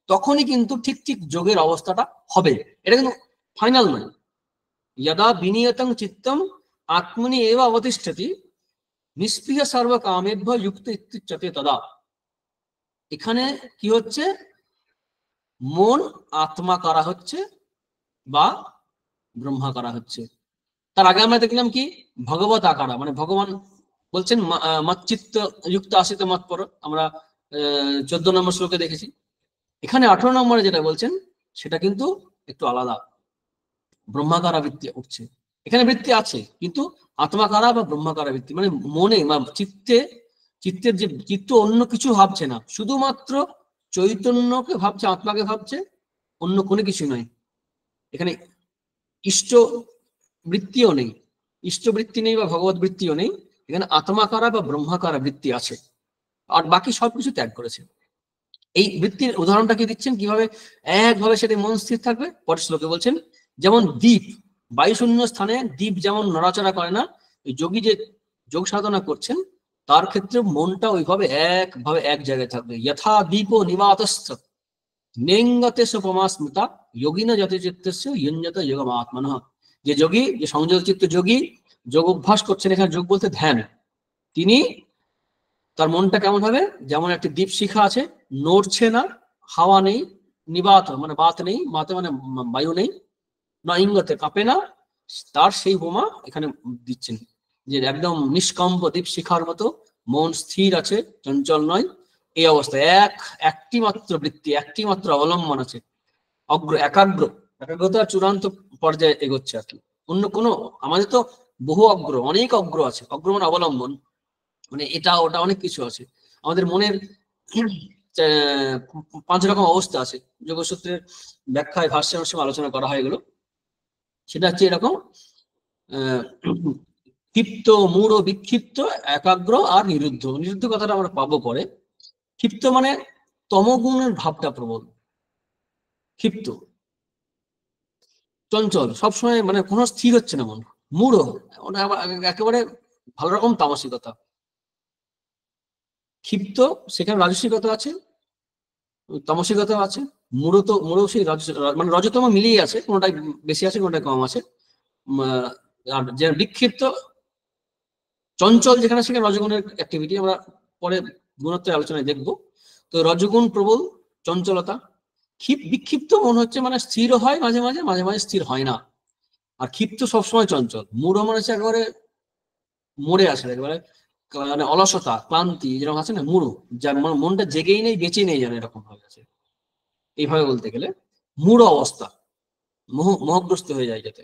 তখনই কিন্তু ঠিক ঠিক যোগের অবস্থাটা হবে। এটা কিন্তু ফাইনাল নয়। यदा विनियतं चित्तम् आत्मनि एव अवतिष्ठति निष्क्रिय सर्वकामेभ्य युक्त इत्युच्यते तदा। এখানে কি হচ্ছে, মন আত্মা করা হচ্ছে বা ব্রহ্মা করা হচ্ছে। তার আগে আমরা দেখলাম কি ভগবত আকারা, মানে ভগবান বলছেন মচ্চিত্ত যুক্ত আসিত মত পর, আমরা 14 নম্বর শ্লোকে দেখেছি। এখানে 18 নম্বরে যেটা বলছেন সেটা কিন্তু একটু আলাদা, ব্রহ্মাকারা বৃত্তি উঠছে। এখানে বৃত্তি আছে কিন্তু আত্মাকারা বা ব্রহ্মাকারা বৃত্তি, মানে মনে বা চিত্তে, চিত্তের যে চিত্ত অন্য কিছু ভাবছে না, শুধুমাত্র চৈতন্যকে ভাবছে, আত্মাকে ভাবছে, অন্য কোনো কিছু নয়। এখানে ইষ্ট বৃত্তিও নেই, ইষ্টবৃত্তি নেই বা ভগবত বৃত্তিও নেই, এখানে আত্মাকারা বা ব্রহ্মাকারা বৃত্তি আছে, আর বাকি সবকিছু ত্যাগ করেছে। এই বৃত্তির উদাহরণটা কি দিচ্ছেন, কিভাবে একভাবে সেটা মন স্থির থাকবে, পরের শ্লোকে বলছেন যেমন দ্বীপ, বায়ুশূন্য স্থানে দ্বীপ যেমন নড়াচড়া করে না, এই যোগী যে যোগ সাধনা করছেন তার ক্ষেত্রে মনটা ওইভাবে একভাবে এক জায়গায় থাকবে। যথা দ্বীপ নিবাতস্থ নেঙ্গতে সুপমা স্মৃতা যোগিনা যতে চিত্তস্য ইয়ঞ্জত যোগমাত্মনঃ। যে যোগী, যে সংযত চিত্ত যোগী যোগ অভ্যাস করছেন, এখানে যোগ বলতে ধ্যান, তিনি তার মনটা কেমন হবে, যেমন একটি দ্বীপ শিখা আছে, নড়ছে না, হাওয়া নেই, নিবাত মানে বাত নেই, বাতে মানে বায়ু নেই, না ইঙ্গতে কাঁপে না, তার সেই বোমা এখানে দিচ্ছেন, যে একদম নিষ্কম্প দ্বীপ শিখার মতো মন স্থির আছে, চঞ্চল নয়। এই অবস্থায় একটি মাত্র বৃত্তি, একটি মাত্র অবলম্বন আছে, একাগ্রতার চূড়ান্ত পর্যায়ে এগোচ্ছে আর কি। অন্য কোনো, আমাদের তো বহু অগ্র, অনেক অগ্র আছে, অগ্র মানে অবলম্বন, মানে এটা ওটা অনেক কিছু আছে আমাদের মনের। 5 রকম অবস্থা আছে, যোগসূত্রের ব্যাখ্যায় ভাষ্যের সময় আলোচনা করা হয় এগুলো। সেটা হচ্ছে এরকম ক্ষিপ্ত, মূঢ়, বিক্ষিপ্ত, একাগ্র আর নিরুদ্ধ। নিরুদ্ধ কথাটা আমরা পাবো পরে। ক্ষিপ্ত মানে তমগুণের ভাবটা প্রবল, ক্ষিপ্ত, চঞ্চল, সবসময় মানে কোনো স্থির হচ্ছে না মন। মূঢ় ওটা একেবারে ভালো রকম তামসিকতা। ক্ষিপ্ত, সেখানে রাজসিকতা আছে, তামসিকতা আছে। মূঢ় সেই মানে রজতম মিলিয়ে আছে, কোনোটাই বেশি আছে কোনোটাই কম আছে। আর যে বিক্ষিপ্ত চঞ্চল যেখানে, সেখানে রজগুণের অ্যাক্টিভিটি আমরা পরে গুণত্বের আলোচনায় দেখবো। তো রজগুণ প্রবল, চঞ্চলতা। বিক্ষিপ্ত মন হচ্ছে মানে স্থির হয় মাঝে মাঝে, মাঝে মাঝে স্থির হয় না। আর ক্ষিপ্ত সবসময় চঞ্চল। মূঢ় মনে হচ্ছে একেবারে মরে আসে, একেবারে মানে অলসতা, ক্লান্তি যেরকম আছে না, মূঢ়, যার মনটা জেগেই নেই, বেঁচে নেই যেন, এরকম ভাবে আছে। এইভাবে বলতে গেলে মূঢ় অবস্থা, মোহগ্রস্ত হয়ে যায় যাতে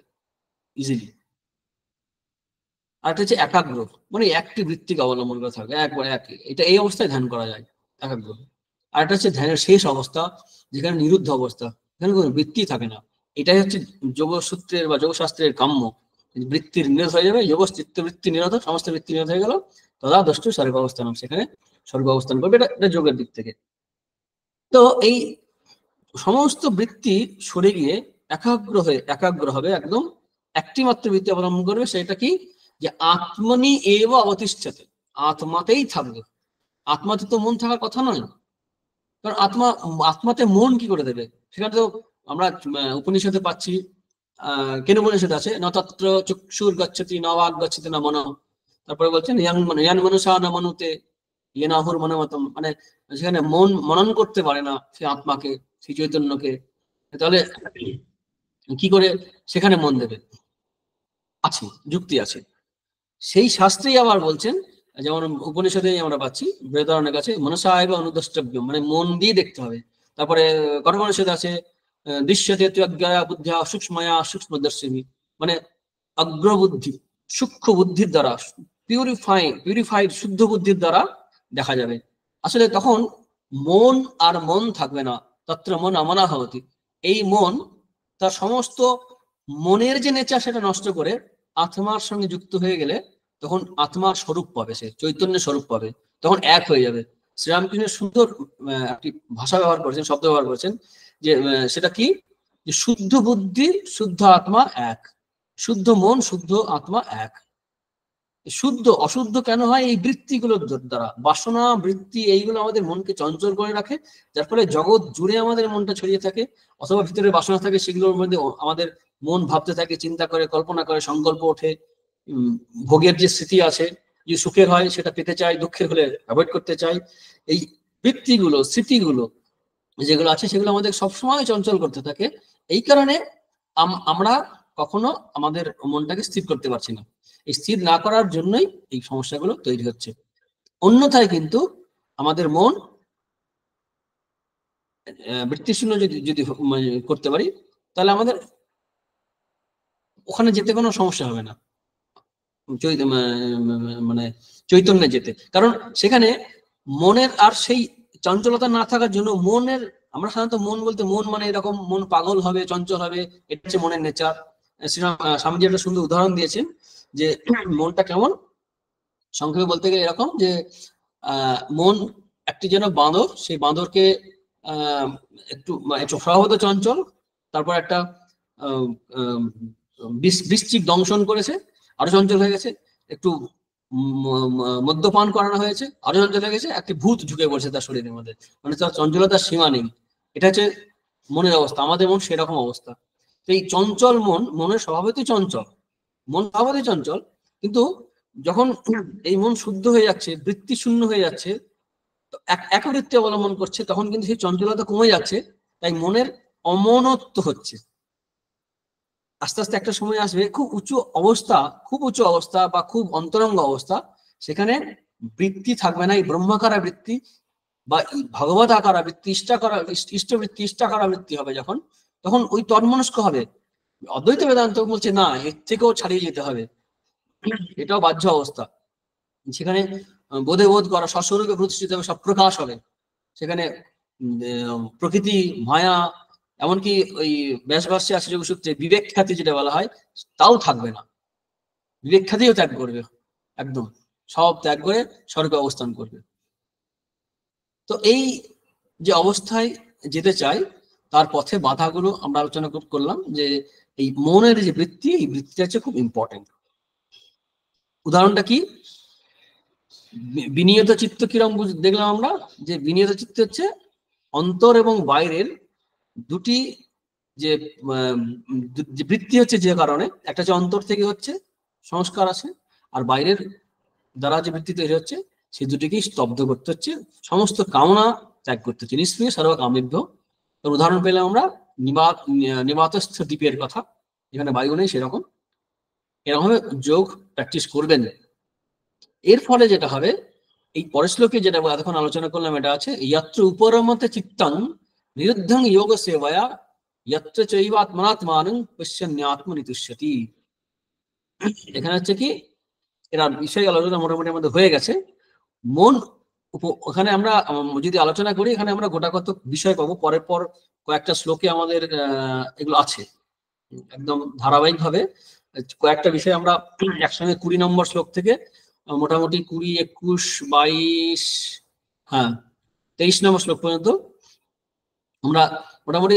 ইজিলি। আর একটা হচ্ছে একাগ্র, মানে একটি বৃত্তিকে অবলম্বন করে থাকবে, একবার একই, এটা এই অবস্থায় ধ্যান করা যায়, একাগ্র। আর একটা হচ্ছে ধ্যানের শেষ অবস্থা, যেখানে নিরুদ্ধ অবস্থা, এখানে কোনো বৃত্তি থাকে না। এটাই হচ্ছে যোগসূত্রের বা যোগশাস্ত্রের কাম্য। বৃত্তির নিরোধ হয়ে যাবে, যোগ চিত্তবৃত্তি নিরোধ, সমস্ত বৃত্তি নিরোধ হয়ে গেল, তদা দ্রষ্টু স্বর্গ অবস্থান, সেখানে স্বর্গ অবস্থান করবে। এটা যোগের দিক থেকে। তো এই সমস্ত বৃত্তি সরে গিয়ে একাগ্র হবে, একদম একটি মাত্র বৃত্তি অবলম্বন করবে। সেটা কি, যে আত্মনি এব অবতিষ্ঠতে, আত্মাতেই থাকবে। আত্মাতে তো মন থাকার কথা নয়, কারণ আত্মাতে মন কি করে দেবে? সেখানে তো আমরা উপনিষদে পাচ্ছি, কেন উপনিষদ আছে, ন তত্র চক্ষুর গচ্ছতি ন বাগ গচ্ছতি না মন। তারপরে বলছেন ইয়ান মনুষা না মনুতে ইয়েন আহুর মনোমতম, মানে সেখানে মন মনন করতে পারে না সে আত্মাকে, সেই চৈতন্যকে, তাহলে কি করে সেখানে মন দেবে? আছে, যুক্তি আছে। সেই শাস্ত্রেই আবার বলছেন, যেমন উপনিষদে আমরা পাচ্ছি, বৃহদারণ্যের কাছে মনসায় বা অনুদ্রষ্টব্য, মানে মন দিয়ে দেখতে হবে। তারপরে কঠোপনিষদ আছে দৃশ্যতে ত্বজ্ঞায়া বুদ্ধিয়া সূক্ষ্ময়া সূক্ষ্মদর্শিনী, মানে অগ্রবুদ্ধি, সূক্ষ্ম বুদ্ধির দ্বারা, পিউরিফাইড শুদ্ধ বুদ্ধির দ্বারা দেখা যাবে। আসলে তখন মন আর মন থাকবে না, তত্র মন আমনা হওয়াতি। এই মন তার সমস্ত মনের যে নেচার সেটা নষ্ট করে আত্মার সঙ্গে যুক্ত হয়ে গেলে তখন আত্মার স্বরূপ পাবে, সে চৈতন্যের স্বরূপ পাবে, তখন এক হয়ে যাবে। শ্রীরামকৃষ্ণের সুন্দর একটি ভাষা ব্যবহার করেছেন, শব্দ ব্যবহার করেছেন, যে সেটা কি, যে শুদ্ধ বুদ্ধি শুদ্ধ আত্মা এক, শুদ্ধ মন শুদ্ধ আত্মা এক। শুদ্ধ অশুদ্ধ কেন হয়? এই বৃত্তিগুলোর দ্বারা, বাসনা বৃত্তি এইগুলো আমাদের মনকে চঞ্চল করে রাখে, যার ফলে জগৎ জুড়ে আমাদের মনটা ছড়িয়ে থাকে, অথবা ভিতরে বাসনা থাকে, সেগুলোর মধ্যে আমাদের মন ভাবতে থাকে, চিন্তা করে, কল্পনা করে, সংকল্প ওঠে। ভোগের যে স্মৃতি আছে, যে সুখের হয় সেটা পেতে চাই, দুঃখের হলে অ্যাভয়েড করতে চাই। এই বৃত্তিগুলো, স্মৃতিগুলো যেগুলো আছে সেগুলো আমাদের সবসময় চঞ্চল করতে থাকে। এই কারণে আমরা কখনো আমাদের মনটাকে স্থির করতে পারছি না। এই স্থির না করার জন্যই এই সমস্যাগুলো তৈরি হচ্ছে। অন্যথায় কিন্তু আমাদের মন বৃত্তিশূন্য যদি যদি করতে পারি, তাহলে আমাদের ওখানে যেতে কোনো সমস্যা হবে না, মানে চৈতন্যে যেতে। কারণ সেখানে মনের আর সেই চঞ্চলতা না থাকার জন্য মনের, আমরা সাধারণত মন বলতে মন মানে এরকম মন পাগল হবে, চঞ্চল হবে, এটা হচ্ছে মনের নেচার। স্বামীজি একটা সুন্দর উদাহরণ দিয়েছেন যে মনটা কেমন, সংক্ষেপে বলতে গেলে এরকম যে মন একটি যেন বাঁদর, সেই বাঁদরকে একটু স্বভাবত চঞ্চল, তারপর একটা বৃশ্চিক দংশন করেছে, আরো চঞ্চল হয়ে গেছে, একটু মদ্যপান করানো হয়েছে, আরো চঞ্চল হয়ে গেছে, একটি ভূত ঢুকে পড়েছে তার শরীরের মধ্যে, মানে তার চঞ্চলতার সীমা নেই। এটা হচ্ছে মনের অবস্থা, আমাদের মন সেরকম অবস্থা। তো এই চঞ্চল মন, মনের স্বভাবতই চঞ্চল, মন স্বভাবতই চঞ্চল, কিন্তু যখন এই মন শুদ্ধ হয়ে যাচ্ছে, বৃত্তি শূন্য হয়ে যাচ্ছে, এক বৃত্তি অবলম্বন করছে, তখন কিন্তু সেই চঞ্চলতা কমে যাচ্ছে, তাই মনের অমনত্ব হচ্ছে। আস্তে আস্তে একটা সময় আসবে খুব উঁচু অবস্থা, খুব উঁচু অবস্থা বা খুব অন্তরঙ্গ অবস্থা, সেখানে বৃত্তি থাকবে না, এই ব্রহ্মাকারা বৃত্তি বা ভগবত আকারা বৃত্তি, ইষ্টবৃত্তি, ইষ্টাকারা বৃত্তি হবে যখন, তখন ওই তন্মনস্ক হবে। অদ্বৈত বেদান্ত বলছে না, এর থেকেও ছাড়িয়ে যেতে হবে, এটাও বাহ্য অবস্থা। সেখানে বোধে বোধ করা, স্বস্বরূপে প্রতিষ্ঠিত হবে, সব প্রকাশ হবে সেখানে। প্রকৃতি, মায়া, এমনকি ওই ব্যাসভাষ্যে আছে যোগসূত্রে বিবেক খ্যাতি যেটা বলা হয়, তাও থাকবে না, বিবেক খ্যাতিও ত্যাগ করবে, একদম সব ত্যাগ করে স্বর্গে অবস্থান করবে। তো এই যে অবস্থায় যেতে চাই, তার পথে বাধাগুলো আমরা আলোচনা করলাম, যে এই মনের যে বৃত্তি, এই বৃত্তিটা হচ্ছে খুব ইম্পর্টেন্ট। উদাহরণটা কি? বিনিয়ত চিত্ত কিরম দেখলাম আমরা, যে বিনিয়ত চিত্ত হচ্ছে অন্তর এবং বাইরের দুটি যে বৃত্তি হচ্ছে, যে কারণে একটা হচ্ছে অন্তর থেকে হচ্ছে সংস্কার আছে, আর বাইরের দ্বারা যে বৃত্তি তৈরি হচ্ছে, সেই দুটিকেই স্তব্ধ করতে হচ্ছে, সমস্ত কামনা ত্যাগ করতে হচ্ছে, নিষ্ক্রিয় সর্বকামেভ্য। তার উদাহরণ পেলাম আমরা নিবাতস্থ দ্বীপের কথা, যেখানে বায়ু নেই, সেরকম এরকম যোগ প্র্যাকটিস করবেন। এর ফলে যেটা হবে, এই পরের শ্লোকে যেটা এতক্ষণ আলোচনা করলাম, এটা আছে যত্র উপরমতে চিত্তং নিরুদ্ধং যোগ সেবায়া যত্র চৈবাত্মনাত্মানং পশ্যন্যাত্মনিতুষ্যতি। এখানে হচ্ছে কি, এরা বিষয় আলোচনা মোটামুটি আমাদের হয়ে গেছে। মন ওখানে আমরা যদি আলোচনা করি, এখানে আমরা গোটা কত বিষয় পাবো, পরের পর কয়েকটা শ্লোকে আমাদের এগুলো আছে একদম ধারাবাহিক ভাবে। কয়েকটা বিষয় আমরা একসঙ্গে 20 নম্বর শ্লোক থেকে মোটামুটি 20, 21, 22, হ্যাঁ 23 নম্বর শ্লোক পর্যন্ত আমরা মোটামুটি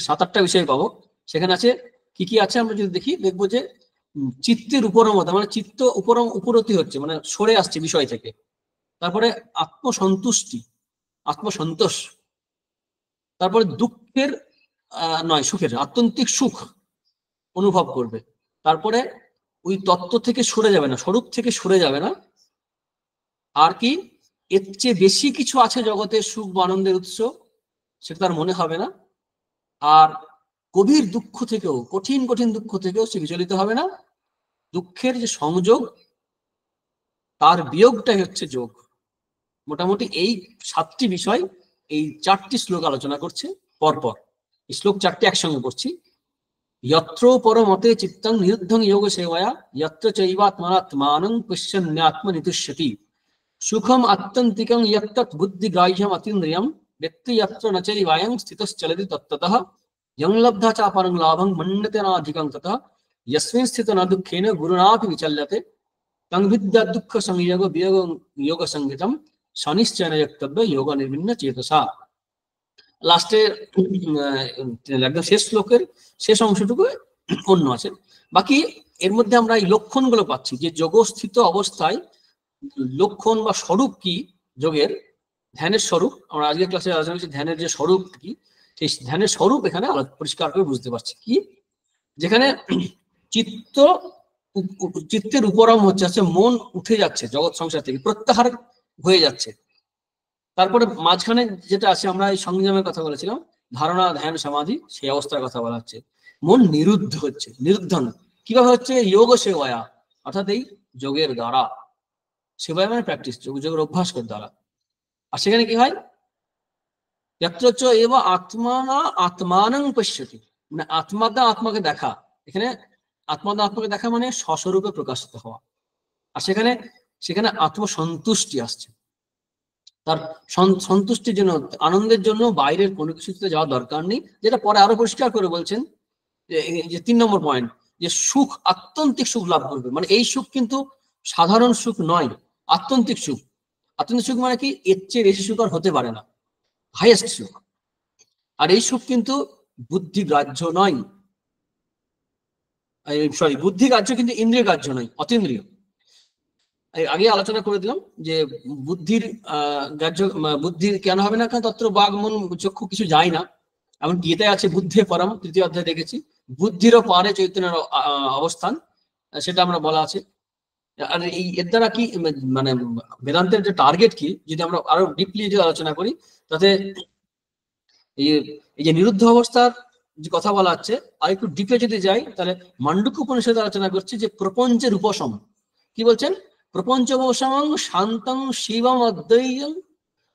7-8টা বিষয় পাবো। সেখানে আছে কি কি আছে আমরা যদি দেখি, দেখবো যে চিত্তের উপরমতা, মানে চিত্ত উপরতি হচ্ছে, মানে সরে আসছে বিষয় থেকে। তারপরে আত্মসন্তুষ্টি, আত্মসন্তোষ, তারপরে দুঃখের নয় সুখের, আত্যন্তিক সুখ অনুভব করবে। তারপরে ওই তত্ত্ব থেকে সরে যাবে না, স্বরূপ থেকে সরে যাবে না। আর কি, এর চেয়ে বেশি কিছু আছে জগতের সুখ বা আনন্দের উৎস, সেটা তার মনে হবে না। আর গভীর দুঃখ থেকেও, কঠিন কঠিন দুঃখ থেকেও সে বিচলিত হবে না। দুঃখের যে সংযোগ, তার বিয়োগটাই হচ্ছে যোগ। মোটামুটি এই 7টি বিষয় এই 4টি শ্লোক আলোচনা করছে পরপর। এই শ্লোক 4টি একসঙ্গে পড়ছি। যত্র পরমতে চিত্তং নিরুদ্ধং যোগ সেবায়া যত্র চৈবাত্মনাত্মানং পশ্যন্যাত্মনিতুষ্যতি সুখম আত্যন্তিকং যত্তৎ বুদ্ধিগ্রাহ্যম অতীন্দ্রিয়ম ব্যক্তি যত্র ন চৈবায়ং স্থিতশ্চলতি তত্ত্বতঃ যং লব্ধা চাপরং লাভং মন্যতে নাধিকং ততঃ যস্মিন স্থিত ন দুঃখেন গুরুণাপি বিচল্যতে তং বিদ্যা দুঃখ সংযোগ বিয়োগ যোগ সংগীতম শনিশ্চয়ন যক্তব্য যোগ নির্বিন্ন চেতসা। লাস্টের একদম শেষ শ্লোকের শেষ অংশটুকু অন্য আছে। বাকি এর মধ্যে আমরা এই লক্ষণগুলো পাচ্ছি, যে যোগস্থিত অবস্থায় লক্ষণ বা স্বরূপ কি যোগের, ধ্যানের স্বরূপ। আমরা আজকের ক্লাসে আলোচনা করছি ধ্যানের যে স্বরূপ কি, সেই ধ্যানের স্বরূপ এখানে পরিষ্কার করে বুঝতে পারছি। কি, যেখানে চিত্তের উপরম হচ্ছে মন উঠে যাচ্ছে জগৎ সংসার থেকে, প্রত্যাহার হয়ে যাচ্ছে, তারপরে মাঝখানে যেটা আছে, আমরা এই সংযমের কথা বলেছিলাম, ধারণা, ধ্যান, সমাধি, সেই অবস্থার কথা বলা হচ্ছে। মন নিরুদ্ধ হচ্ছে, নিরুদ্ধন কিভাবে হচ্ছে? যোগ সেবায়া, অর্থাৎ এই যোগের দ্বারা। সেবায় মানে প্র্যাকটিস, যোগের অভ্যাস করে দ্বারা। আর সেখানে কি হয়? যত্রচ এব আত্মানা আত্মানং পশ্যতি, মানে আত্মাদা আত্মাকে দেখা। এখানে আত্মাদা আত্মাকে দেখা মানে স্বস্বরূপে প্রকাশিত হওয়া। আর সেখানে সেখানে আত্মসন্তুষ্টি আসছে। তার সন্তুষ্টির জন্য, আনন্দের জন্য বাইরের কোনো কিছুতে যাওয়া দরকার নেই, যেটা পরে আরো পরিষ্কার করে বলছেন যে 3 নম্বর পয়েন্ট, যে সুখ, আত্যন্তিক সুখ লাভ করবে। মানে এই সুখ কিন্তু সাধারণ সুখ নয়, আত্যন্তিক সুখ। আত্যন্তিক সুখ মানে কি? এর চেয়ে বেশি সুখ আর হতে পারে না, হাইয়েস্ট সুখ। আর এই সুখ কিন্তু বুদ্ধি গ্রাহ্য নয়, সরি, বুদ্ধি গ্রাহ্য কিন্তু ইন্দ্রিয় গ্রাহ্য নয়, অতীন্দ্রিয়। আগে আলোচনা করে দিলাম যে বুদ্ধির গ্রাহ্য, বুদ্ধির কেন হবে না? কারণ তত্র বাঘ মন চক্ষু কিছু যায় না। এমন গীতায় আছে বুদ্ধে পরম, 3য় অধ্যায় দেখেছি, বুদ্ধিরও পারে চৈতন্যের অবস্থান, সেটা আমরা বলা আছে। আর এই এর দ্বারা কি মানে বেদান্তের যে টার্গেট কি, যদি আমরা আরো ডিপলি যদি আলোচনা করি, তাতে এই এই যে নিরুদ্ধ অবস্থার যে কথা বলা হচ্ছে, আর একটু ডিপে যদি যাই, তাহলে মান্ডুক্য উপনিষদ আলোচনা করছে যে প্রপঞ্চের উপশম। কি বলছেন? প্রপঞ্চ উপশমং শান্তং শিবম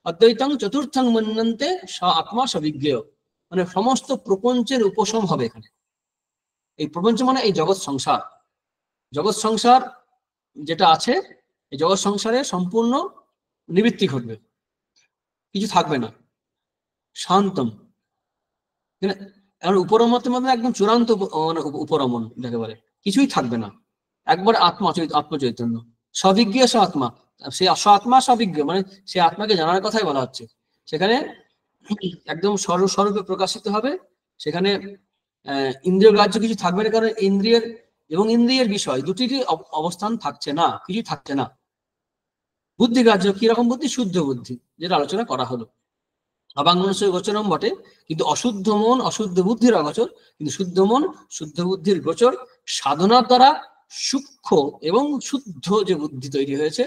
অদ্বৈতং চতুর্থং মন্যন্তে আত্মা সবিজ্ঞেয়। মানে সমস্ত প্রপঞ্চের উপশম হবে এখানে। এই প্রপঞ্চ মানে এই জগৎ সংসার, জগৎ সংসার যেটা আছে, এই জগৎ সংসারে সম্পূর্ণ নিবৃত্তি ঘটবে, কিছু থাকবে না। শান্তম, উপরমতের মধ্যে একদম চূড়ান্ত উপরমন যাকে বলে, কিছুই থাকবে না, একবার আত্মচৈতন্য। সবিজ্ঞ স আত্মা, সে আত্মা সবিজ্ঞ, মানে সে আত্মাকে জানার কথাই বলা হচ্ছে। সেখানে একদম স্বরূপে প্রকাশিত হবে। সেখানে ইন্দ্রিয় গ্রাহ্য কিছু থাকবে না, কারণ ইন্দ্রিয়ের এবং ইন্দ্রিয়ের বিষয় দুটিরই অবস্থান থাকছে না, কিছু থাকছে না। বুদ্ধি গ্রাহ্য কিরকম বুদ্ধি? শুদ্ধ বুদ্ধি, যেটা আলোচনা করা হলো। অবাঙ্গনস্য গোচরম বটে, কিন্তু অশুদ্ধ মন অশুদ্ধ বুদ্ধির অগোচর, কিন্তু শুদ্ধ মন শুদ্ধ বুদ্ধির গোচর। সাধনার দ্বারা সূক্ষ্ম এবং শুদ্ধ যে বুদ্ধি তৈরি হয়েছে,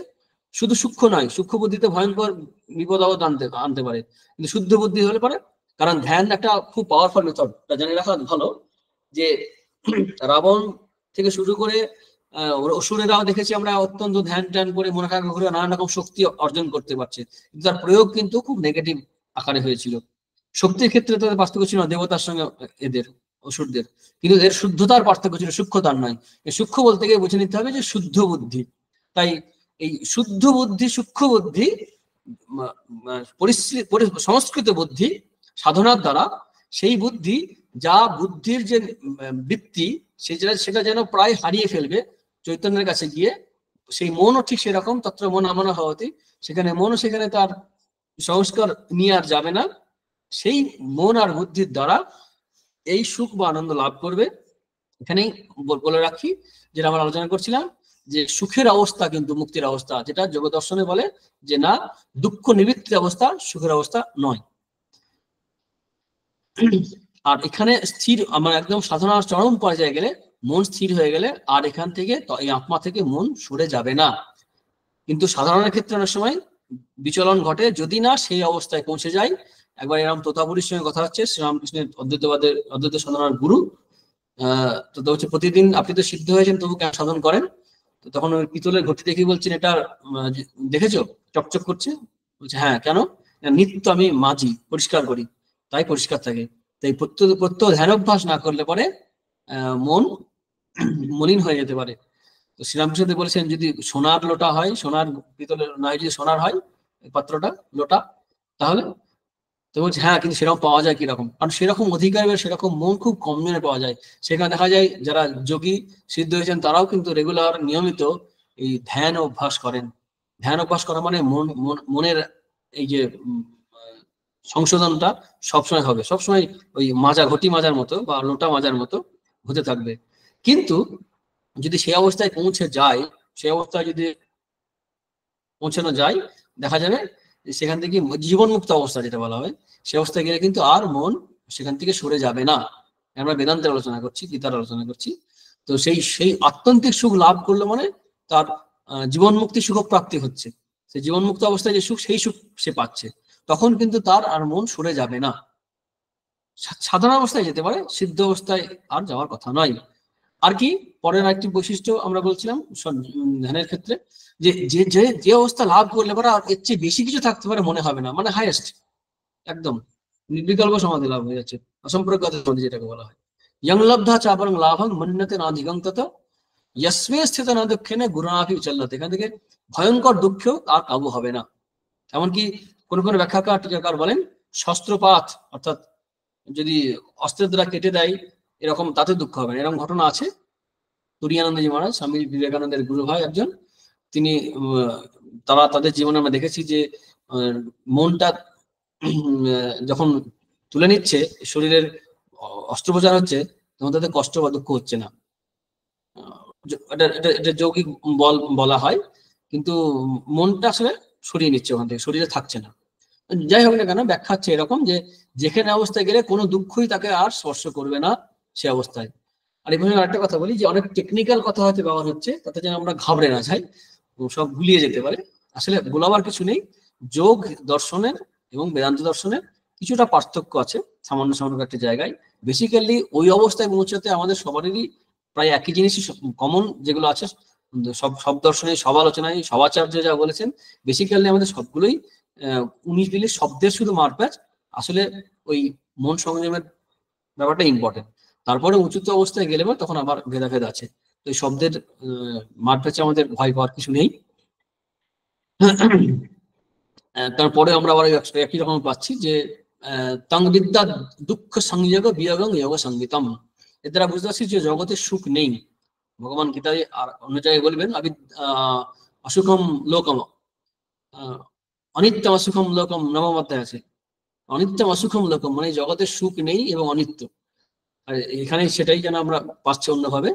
শুধু সূক্ষ্ম নয়, সূক্ষ্ম বুদ্ধিতে ভয়ঙ্কর বিপদ আপদ আনতে পারে, কিন্তু শুদ্ধ বুদ্ধি হলে পারে। কারণ ধ্যান একটা খুব পাওয়ারফুল মেথড, জানিয়ে রাখা ভালো। যে রাবণ থেকে শুরু করে অসুরেরাও দেখেছি আমরা অত্যন্ত ধ্যান ট্যান করে মনে কাকা ঘুরে নানান রকম শক্তি অর্জন করতে পারছে, কিন্তু তার প্রয়োগ কিন্তু খুব নেগেটিভ আকারে হয়েছিল। শক্তির ক্ষেত্রে তাদের পার্থক্য ছিল না দেবতার সঙ্গে এদের, অসুরদের, কিন্তু এর শুদ্ধতার পার্থক্য ছিল, সূক্ষ্মতার নয়। এই সূক্ষ্ম বলতে গিয়ে বুঝে নিতে হবে যে শুদ্ধ বুদ্ধি। তাই এই শুদ্ধ বুদ্ধি, সূক্ষ্ম বুদ্ধি, সংস্কৃত বুদ্ধি সাধনার দ্বারা, সেই বুদ্ধি যা বুদ্ধির যে বৃত্তি, সেটা যেন প্রায় হারিয়ে ফেলবে চৈতন্যের কাছে গিয়ে। সেই মনও ঠিক সেরকম, তত্র মন আমানো হওয়াতে, সেখানে মনও সেখানে তার সংস্কার নিয়ে আর যাবে না। সেই মন আর বুদ্ধির দ্বারা এই সুখ বা আনন্দ লাভ করবে। এখানেই বলে রাখি, যেটা আমরা আলোচনা করছিলাম, যে সুখের অবস্থা কিন্তু মুক্তির অবস্থা, যেটা যোগ দর্শনে বলে যে না, দুঃখ নিবৃত্তির অবস্থা সুখের অবস্থা নয়। আর এখানে স্থির, আমরা একদম সাধনার চরম পর্যায়ে গেলে, মন স্থির হয়ে গেলে আর এখান থেকে এই আত্মা থেকে মন সরে যাবে না। কিন্তু সাধারণের ক্ষেত্রে অনেক সময় বিচলন ঘটে, যদি না সেই অবস্থায় পৌঁছে যায়। একবার এরকম তোতাপুরীর সঙ্গে কথা হচ্ছে, শ্রীরামকৃষ্ণের অদ্বৈত সাধনার গুরু। তো হচ্ছে প্রতিদিন আপনি তো সিদ্ধ হয়েছেন, তবু কেন সাধন করেন? তো তখন ওই পিতলের ঘটি দেখে বলছেন, এটা দেখেছো চকচক করছে? বলছে হ্যাঁ, কেন? নিত্য আমি মাজি, পরিষ্কার করি, তাই পরিষ্কার থাকে। তাই প্রত্যহ ধ্যানাভ্যাস না করলে পরে মন মলিন হয়ে যেতে পারে। তো শ্রীরামকৃষ্ণ বলেছেন, যদি সোনার লোটা হয়, সোনার পিতলের নয়, যদি সোনার হয় পাত্রটা, লোটা, তাহলে তো বলছে হ্যাঁ, কিন্তু সেরকম পাওয়া যায় কিরকম? কারণ সেরকম অধিকার বা সেরকম মন খুব কম জনে পাওয়া যায়। সেখানে দেখা যায় যারা যোগী সিদ্ধ হয়েছেন, তারাও কিন্তু রেগুলার নিয়মিত এই ধ্যান অভ্যাস করেন। ধ্যান অভ্যাস করা মানে মনের এই যে সংশোধনটা সবসময় হবে, সবসময় ওই ঘটি মাজার মতো বা লোটা মাজার মতো হতে থাকবে। কিন্তু যদি সেই অবস্থায় পৌঁছে যায়, সেই অবস্থায় যদি পৌঁছানো যায়, দেখা যাবে সেখান থেকে জীবন মুক্ত অবস্থা যেটা বলা হয়, সে অবস্থায় গেলে কিন্তু আর মন সেখান থেকে সরে যাবে না। আমরা বেদান্তের আলোচনা করছি, গীতার আলোচনা করছি। তো সেই আত্যন্তিক সুখ লাভ করলো মানে তার জীবন মুক্তি সুখ প্রাপ্তি হচ্ছে। সেই জীবন মুক্ত অবস্থায় যে সুখ, সেই সুখ সে পাচ্ছে। তখন কিন্তু তার আর মন সরে যাবে না। সাধারণ অবস্থায় যেতে পারে, সিদ্ধ অবস্থায় আর যাওয়ার কথা নয়। আর কি পরের একটি বৈশিষ্ট্য আমরা বলছিলাম ধ্যানের ক্ষেত্রে, যে যে যে যে অবস্থা লাভ করলে পরে আর এর চেয়ে বেশি কিছু থাকতে পারে মনে হবে না, মানে হাইয়েস্ট, একদম নির্বিকল্প সমাধি লাভ হয়ে যাচ্ছে, অসম্পর্কগত সমাধি যেটাকে বলা হয়। ইয়ং লব্ধা চাপরং লাভং মন্যতে না দিগন্তত ইয়স্মে স্থিত না দুঃখেনে গুণাভি চল্লতে। এখান থেকে ভয়ঙ্কর দুঃখ আর কাবু হবে না। এমনকি কোন কোন ব্যাখ্যাকার টিকাকার বলেন শস্ত্রপাত, অর্থাৎ যদি অস্ত্রের দ্বারা কেটে দেয় এরকম, তাতে দুঃখ হবে না। এরকম ঘটনা আছে। তুরিয়ানন্দজি মহারাজ, স্বামী বিবেকানন্দের গুরু ভাই একজন, তিনি তারা তাদের জীবনে আমরা দেখেছি যে মনটা যখন তুলে নিচ্ছে, শরীরের অস্ত্রোপচার হচ্ছে, তখন তাদের কষ্ট বা দুঃখ হচ্ছে না। এটা যৌগিক বল বলা হয়, কিন্তু মনটা আসলে সরিয়ে নিচ্ছে ওখান থেকে, শরীরে থাকছে না। যাই হোক না কেন, ব্যাখ্যা হচ্ছে এরকম যে যেখানে অবস্থায় গেলে কোনো দুঃখই তাকে আর স্পর্শ করবে না সে অবস্থায়। আর এখানে আরেকটা কথা বলি, যে অনেক টেকনিক্যাল কথা হয়তো ব্যবহার হচ্ছে, তাতে যেন আমরা ঘাবড়ে না যাই, সব গুলিয়ে যেতে পারে। আসলে গোলাবার কিছু নেই। যোগ দর্শনের এবং বেদান্ত দর্শনের কিছুটা পার্থক্য আছে সামান্য সামান্য একটা জায়গায়। বেসিক্যালি ওই অবস্থায় পৌঁছাতে আমাদের সবারই প্রায় একই জিনিসই কমন যেগুলো আছে, সব দর্শনে, সব আলোচনায়, সবাচার্য যা বলেছেন, বেসিক্যালি আমাদের সবগুলোই 19 শব্দের শুধু মারপ্যাচ। আসলে ওই মন সংযমের ব্যাপারটা ইম্পর্টেন্ট। তারপরে উঁচুতে অবস্থায় গেলে তখন আবার ভেদাভেদ আছে। তো এই শব্দের মারপ্যাচে আমাদের ভয় পাওয়ার কিছু নেই। তারপরে আমরা আবার একই রকম পাচ্ছি যে তং বিদ্যা দুঃখ সংযোগ বিয়োগং যোগ সঙ্গীতম। এর দ্বারা বুঝতে পারছি যে জগতে সুখ নেই। ভগবান গীতায় আর অন্য জায়গায় বলবেন অসুখম লোকম, অনিত্যম অসুখম লোকম নবম অধ্যায় আছে। অনিত্যম অসুখম লোকম মানে জগতের সুখ নেই এবং অনিত্য। আর এখানে সেটাই যেন আমরা পাচ্ছি অন্যভাবে,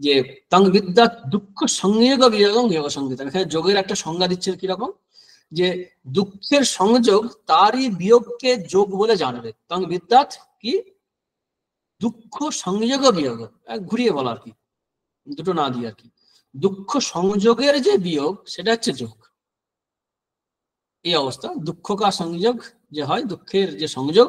যে তং বিদ্যা দুঃখ সংযোগ বিয়োগং যোগ সঙ্গীতম। এখানে যোগের একটা সংজ্ঞা দিচ্ছেন কিরকম, যে দুঃখের সংযোগ তারই বিয়োগকে যোগ বলে জানবে। তং বিদ্যাত কি দুঃখ সংযোগ বিয়োগ, ঘুরিয়ে বলা আর কি, দুটো না দিয়ে আর কি। দুঃখ সংযোগের যে বিয়োগ সেটা হচ্ছে যোগ। এই অবস্থা দুঃখকা সংযোগ যে হয়, দুঃখের যে সংযোগ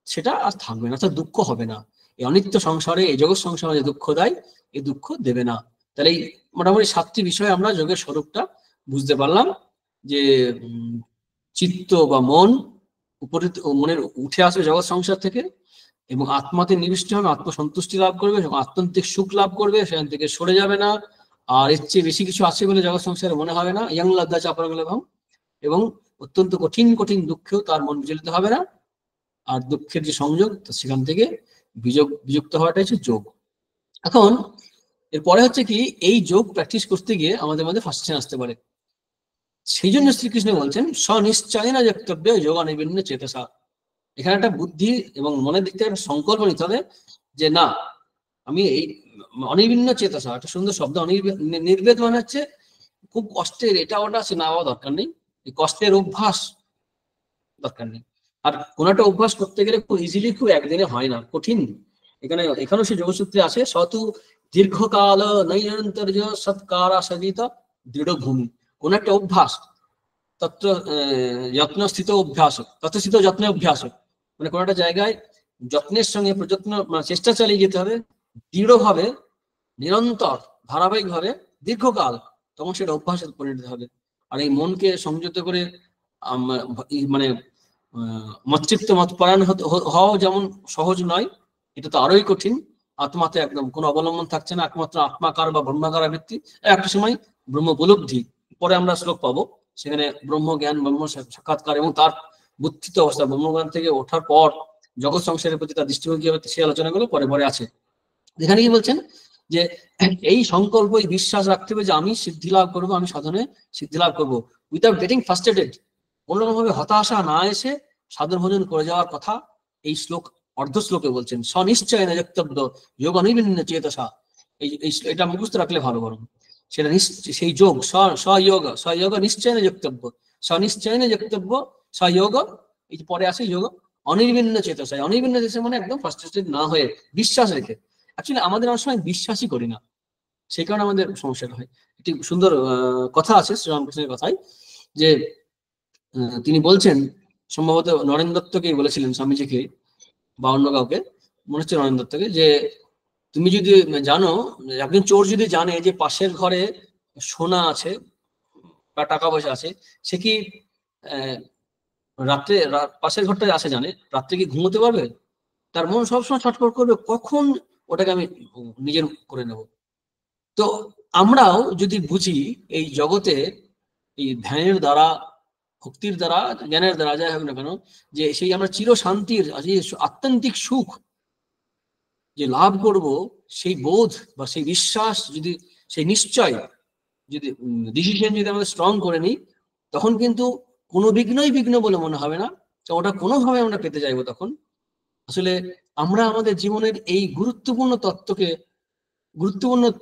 সেটা আর থাকবে না, অর্থাৎ দুঃখ হবে না। এই অনিত্য সংসারে, এই জগৎ সংসারে যে দুঃখ দেয়, এই দুঃখ দেবে না। তাহলে এই মোটামুটি 7টি বিষয়ে আমরা যোগের স্বরূপটা বুঝতে পারলাম, যে চিত্ত বা মন উপরে, মনের উঠে আসবে জগৎ সংসার থেকে এবং আত্মাতে নিবিষ্ট হবে, আত্মসন্তুষ্টি লাভ করবে এবং আত্যন্তিক সুখ লাভ করবে, সেখান থেকে সরে যাবে না। আর এর চেয়ে বেশি কিছু আছে বলে জগৎ সংসারে মনে হবে না। ইয়াং লজ্জা চাপা এবং অত্যন্ত কঠিন কঠিন দুঃখেও তার মন বিচলিত হবে না। আর দুঃখের যে সংযোগ, সেখান থেকে বিযুক্ত হওয়াটাই হচ্ছে যোগ। এখন এরপরে হচ্ছে কি, এই যোগ প্র্যাকটিস করতে গিয়ে আমাদের মধ্যে ফার্স্টেশন আসতে পারে। সেই জন্য শ্রীকৃষ্ণ বলছেন স্বনিশ্চয়না যক্তব্য যোগ অনির্বিণ্ণ চেতসা। এখানে একটা বুদ্ধি এবং মনের দিক থেকে একটা সংকল্প নিতে হবে, যে না, আমি এই অনির্বিণ্ণ চেতসা, একটা সুন্দর শব্দ। নির্বেদ মানে হচ্ছে খুব কষ্টের এটা ওটা সে না হওয়া দরকার নেই, এই কষ্টের অভ্যাস দরকার নেই। আর কোন একটা অভ্যাস করতে গেলে খুব ইজিলি, খুব একদিনে হয় না, কঠিন। এখানেও সে যোগসূত্রে আছে, শতু দীর্ঘকাল নৈরন্তর্য সৎকারা সদিত দৃঢ় ভূমি। কোন একটা অভ্যাস তত্র যত্নস্থিত অভ্যাস, ততস্থিত যত্ন অভ্যাস, মানে কোন একটা জায়গায় যত্নের সঙ্গে প্রযত্ন, মানে চেষ্টা চালিয়ে যেতে হবে দৃঢ়ভাবে, নিরন্তর, ধারাবাহিকভাবে, দীর্ঘকাল, তখন সেটা অভ্যাসে পরিণত হবে। আর এই মনকে সংযত করে মানে মচ্চিত্ত মতপরায়ণ হওয়া যেমন সহজ নয়, এটা তো আরোই কঠিন। আত্মাতে একদম কোনো অবলম্বন থাকছে না, একমাত্র আত্মাকার বা ব্রহ্মাকার ভিত্তি। একটা সময় ব্রহ্ম উপলব্ধি, পরে আমরা শ্লোক পাবো, সেখানে ব্রহ্ম জ্ঞান, ব্রহ্ম সাক্ষাৎকার এবং তার বুদ্ধিত অবস্থা, ব্রহ্মজ্ঞান থেকে ওঠার পর জগৎ সংসারের প্রতি তার দৃষ্টিভঙ্গি হবে, সেই আলোচনাগুলো পরে পরে আছে। এখানে কি বলছেন, যে এই সংকল্প, এই বিশ্বাস রাখতে হবে যে আমি সিদ্ধি লাভ করবো, আমি সাধনে সিদ্ধি লাভ করবো, উইদাউট গেটিং ফার্স্ট্রেটেড। কোনোরকমভাবে হতাশা না এসে সাধন ভোজন করে যাওয়ার কথা এই শ্লোক, অর্ধ শ্লোকে বলছেন। স্বনিশ্চয় যক্তব্য যোগ অনির্বিণ্ণ চেতসা। এটা মুখস্থ রাখলে ভালো, বরং সেটা সেই যোগ স্বয়োগ নিশ্চয় যক্তব্য, স্বনিশ্চয় যক্তব্য স্বয়োগ, এই যে পরে আসে যোগ অনির্বিণ্ণ চেতসা। অনির্বিণ্ণ চেতসা মানে একদম ফার্স্ট্রেটেড না হয়ে বিশ্বাস রেখে। অ্যাকচুয়ালি আমাদের অনেক সময় বিশ্বাসই করি না, সেই কারণে আমাদের সমস্যাটা হয়। একটি সুন্দর কথা আছে শ্রীরামকৃষ্ণের কথায়, যে তিনি বলছেন সম্ভবত নরেন দত্তকেই বলেছিলেন স্বামীজিকে বা অন্য কাউকে, মনে হচ্ছে নরেন দত্তকে, যে তুমি যদি জানো, একজন চোর যদি জানে যে পাশের ঘরে সোনা আছে বা টাকা পয়সা আছে, সে কি রাত্রে পাশের ঘরটায় আসে জানে, রাত্রে কি ঘুমোতে পারবে? তার মন সবসময় ছটফট করবে, কখন ওটাকে আমি নিজের করে নেব। তো আমরাও যদি বুঝি এই জগতে এই ধ্যানের দ্বারা, ভক্তির দ্বারা, জ্ঞানের দ্বারা, যাই হোক না কেন, যে সেই আমরা চির শান্তির যে আত্যন্তিক সুখ যে লাভ করব, সেই বোধ বা সেই বিশ্বাস যদি, সেই নিশ্চয় যদি ডিসিশন যদি আমাদের স্ট্রং করে নিই, তখন কিন্তু কোনো বিঘ্নই বিঘ্ন বলে মনে হবে না। তো ওটা কোনোভাবে আমরা পেতে যাইবো তখন। আসলে আমরা আমাদের জীবনের এই গুরুত্বপূর্ণ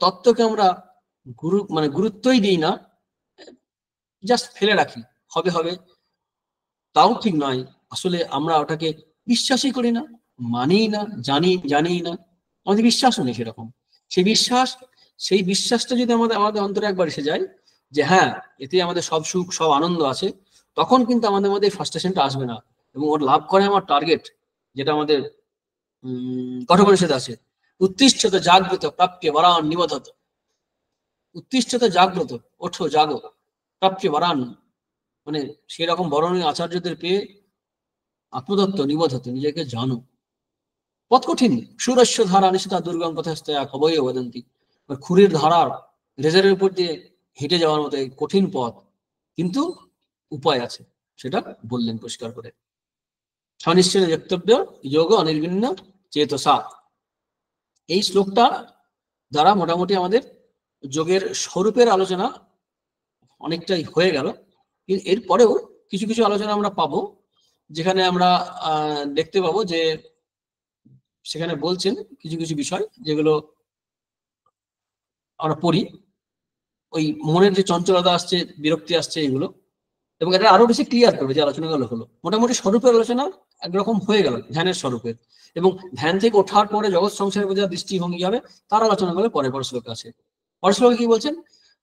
তত্ত্বকে আমরা গুরুত্বই দিই না, জাস্ট ফেলে রাখি, হবে হবে, তাও ঠিক নয়। আসলে আমরা ওটাকে বিশ্বাসই করি না, মানি না, জানি না, আমাদের বিশ্বাসও নেই সেরকম। সেই বিশ্বাসটা যদি আমাদের অন্তরে একবার এসে যায় যে হ্যাঁ, এতে আমাদের সব সুখ সব আনন্দ আছে, তখন কিন্তু আমাদের মধ্যে ফ্রাস্ট্রেশনটা আসবে না, এবং ওর লাভ করে আমার টার্গেট, যেটা আমাদের কঠোপনিষদে আছে, উত্তিষ্ঠত জাগ্রত প্রাপ্য বরান নিবধত। উত্তিষ্ঠত জাগ্রত, ওঠো জাগো, প্রাপ্য বরান, মানে সেরকম বরণীয় আচার্যদের পেয়ে আত্মদত্ত নিবধত, নিজেকে জানো। পথ কঠিন, সুরস্য ধারা নিশিতা দুর্গম পথস্তয়া কবয় বদন্তি। খুরির ধারার রেজারের উপর দিয়ে হেঁটে যাওয়ার মতো কঠিন পথ, কিন্তু উপায় আছে, সেটা বললেন পরিষ্কার করে। স্বনিশ্চয় বক্তব্য যোগ অনির্বিন্ন চেতসা। এই শ্লোকটা দ্বারা মোটামুটি আমাদের যোগের স্বরূপের আলোচনা অনেকটাই হয়ে গেল। এরপরেও কিছু কিছু আলোচনা আমরা পাবো, যেখানে আমরা দেখতে পাবো যে সেখানে বলছেন কিছু কিছু বিষয় যেগুলো আমরা পড়ি। ওই মনের যে চঞ্চলতা আসছে, বিরক্তি আসছে, এগুলো, এবং এটা আরো বেশি ক্লিয়ার করবে যে আলোচনাগুলো হলো। মোটামুটি স্বরূপের আলোচনা একরকম হয়ে গেল, ধ্যানের স্বরূপের, এবং ধ্যান থেকে ওঠার পরে জগৎ সংসারের প্রতি দৃষ্টিভঙ্গি হবে, তার আলোচনাগুলো পরে শ্লোকে আছে। পরের শ্লোকে কি বলছেন,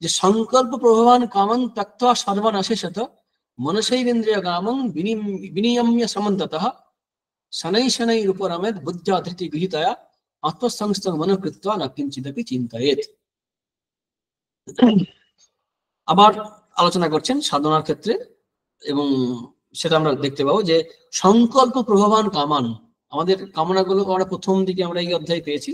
যে সংকল্প প্রভবান কামন ত্যক্ত্বা সর্বনাশেষত মনসৈরেন্দ্রিয় কামং বিনিয়ম্য সমন্ততঃ শनै শনৈর উপরমেদ বুদ্ধ্যা ধৃতি গৃহীতয়া আত্মসংস্থ মনঃকৃত্বা ন কিঞ্চিদপি চিন্তয়েৎ। আবার আলোচনা করছেন সাধনার ক্ষেত্রে, এবং সেটা আমরা দেখতে পাবো যে সংকল্প প্রভবান কামান, আমাদের কামনাগুলো আমরা প্রথম দিকে আমরা এই অধ্যায় পেয়েছি,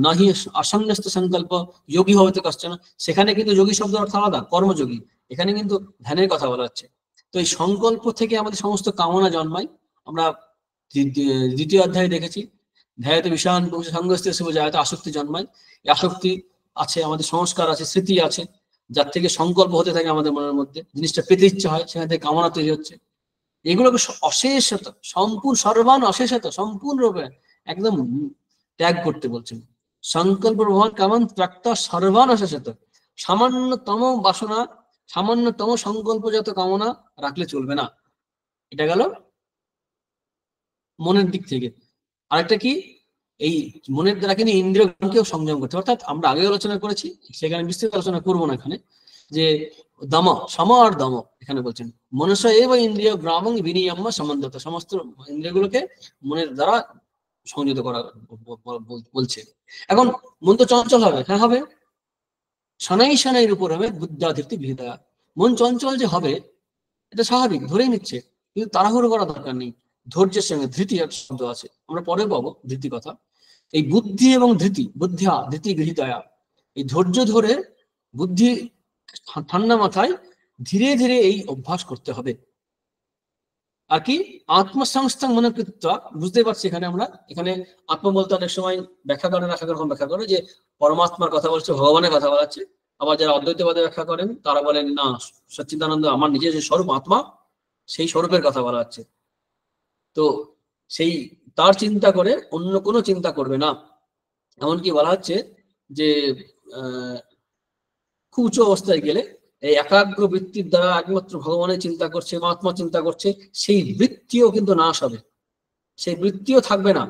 নাহি আসন্নস্ত সংকল্প যোগী হতে কশ্চন। সেখানে কিন্তু যোগী শব্দ অর্থ আলাদা, কর্মযোগী। এখানে কিন্তু ধ্যানের কথা বলা হচ্ছে। তো এই সংকল্প থেকে আমাদের সমস্ত কামনা জন্মায়। আমরা দ্বিতীয় অধ্যায়ে দেখেছি, ধ্যায়তে বিষান সংগস্তে শুভ জায়গাতে আসক্তি জন্মায়। এই আসক্তি আছে, আমাদের সংস্কার আছে, স্মৃতি আছে, যার থেকে সংকল্প হতে থাকে আমাদের মনের মধ্যে, জিনিসটা পেতে ইচ্ছা হয়, সেখান থেকে কামনা তৈরি হচ্ছে। এগুলোকে অশেষত সর্বান অশেষত সম্পূর্ণরূপে একদম ত্যাগ করতে বলছেন। সংকল্প প্রভান কামন ত্যাক্তা সর্বান অশেষত। সামান্যতম বাসনা, সামান্যতম সংকল্পজাত কামনা রাখলে চলবে না। এটা গেল মনের দিক থেকে। আরেকটা কি, এই মনের দ্বারা কিন্তু ইন্দ্রিয়কেও সংযম করতে, অর্থাৎ আমরা আগে আলোচনা করেছি, সেখানে বিস্তৃত আলোচনা করবো না এখানে, যে দম, সম আর দম, এখানে বলছেন মনসা এবং ইন্দ্রিয় গ্রামং বিনিয়ম্য সম্বন্ধত, সমস্ত ইন্দ্রিয়গুলোকে মনের দ্বারা সংযত করা বলছে। এখন মন তো চঞ্চল হবে, হ্যাঁ হবে, শনাই শনাইয়ের উপর হবে বুদ্ধাধৃতি গৃহীতা। মন চঞ্চল যে হবে এটা স্বাভাবিক, ধরেই নিচ্ছে, কিন্তু তাড়াহুড়ো করা দরকার নেই। ধৈর্যের সঙ্গে, ধৃতি একটা শব্দ আছে, আমরা পরে পাবো ধৃতি কথা। এই বুদ্ধি এবং ধৃতি, বুদ্ধিয়া ধৃতি গৃহীতয়া, এই ধৈর্য ধরে বুদ্ধি ঠান্ডা মাথায় ধীরে ধীরে এই অভ্যাস করতে হবে। আর কি, আত্মসংস্থান মনোকৃত্য, বুঝতে পারছি এখানে আমরা, এখানে আত্ম বলতে অনেক সময় ব্যাখ্যা করে যে পরমাত্মার কথা বলছে, ভগবানের কথা বলাচ্ছে। আবার যারা অদ্বৈতবাদে ব্যাখ্যা করেন তারা বলেন না, সচ্চিদানন্দ আমার নিজের যে স্বরূপ আত্মা, সেই স্বরূপের কথা বলা হচ্ছে। তো সেই তার চিন্তা করে অন্য কোনো চিন্তা করবে না। এমনকি বলা হচ্ছে যে খুব উচ্চ অবস্থায় গেলে এই একাগ্র বৃত্তির দ্বারা একমাত্র ভগবানের চিন্তা করছে, মহাত্মা চিন্তা করছে, সেই বৃত্তিও কিন্তু নাশ হবে, সেই বৃত্তিও থাকবে না।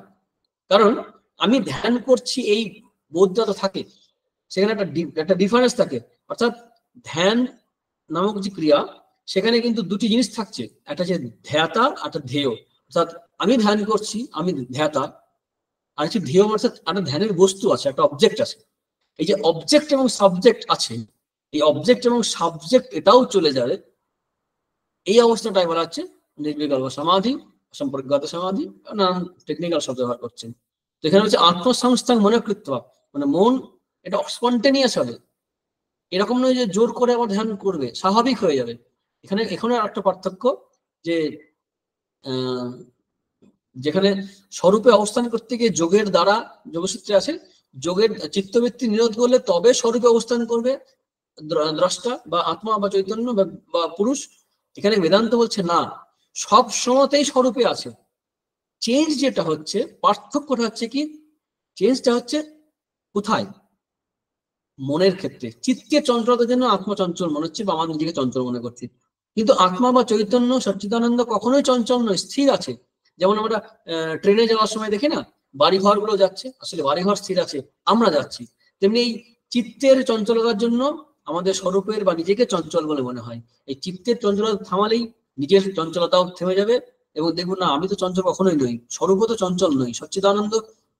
কারণ আমি ধ্যান করছি, এই বোধটা তো থাকে, সেখানে একটা ডিফারেন্স থাকে। অর্থাৎ ধ্যান নামক যে ক্রিয়া, সেখানে কিন্তু দুটি জিনিস থাকছে, একটা হচ্ছে ধ্যাতা, একটা ধ্যেয়। অর্থাৎ আমি ধ্যান করছি, আমি ধ্যাতা, আর হচ্ছে ধ্যেয় অর্থাৎ একটা ধ্যানের বস্তু আছে, একটা অবজেক্ট আছে। এই যে অবজেক্ট এবং সাবজেক্ট আছে, এই অবজেক্ট এবং সাবজেক্ট এটাও চলে যাবে, এই অবস্থাটাই বলা হচ্ছে নির্বিকল্প সমাধি, সম্পর্কগত সমাধি, নানান টেকনিক্যাল শব্দ ব্যবহার করছেন। তো এখানে হচ্ছে আত্মসংস্থান মনোকৃত্য, মানে মন এটা স্পন্টেনিয়াস হবে, এরকম নয় যে জোর করে আবার ধ্যান করবে, স্বাভাবিক হয়ে যাবে। এখানে একটা পার্থক্য, যে যেখানে স্বরূপে অবস্থান করতে গিয়ে যোগের দ্বারা, যোগসূত্রে আছে, যোগের চিত্তবৃত্তি নিরোধ করলে তবে স্বরূপে অবস্থান করবে দ্রষ্টা বা আত্মা বা চৈতন্য বা পুরুষ। এখানে বেদান্ত বলছে না, সব সময়তেই স্বরূপে আছে। চেঞ্জ যেটা হচ্ছে, পার্থক্যটা হচ্ছে কি, চেঞ্জটা হচ্ছে কোথায়, মনের ক্ষেত্রে। চিত্তে চঞ্চলতার জন্য আত্মা চঞ্চল মনে হচ্ছে বা আমার নিজেকে চঞ্চল মনে করছি, কিন্তু আত্মা বা চৈতন্য সচ্চিদানন্দ কখনোই চঞ্চল নয়, স্থির আছে। যেমন আমরা ট্রেনে যাওয়ার সময় দেখি না, বাড়িঘর গুলো যাচ্ছে, আসলে বাড়িঘর স্থির আছে, আমরা যাচ্ছি। তেমনি এই চিত্তের চঞ্চলতার জন্য আমাদের স্বরূপের বা নিজেকে চঞ্চল বলে মনে হয়। এই চিত্তের চঞ্চলতা থামালেই নিজের চঞ্চলতাও থেমে যাবে, এবং দেখুন না আমি তো চঞ্চল কখনোই নই, স্বরূপ তো চঞ্চল নই। সচ্চিদানন্দ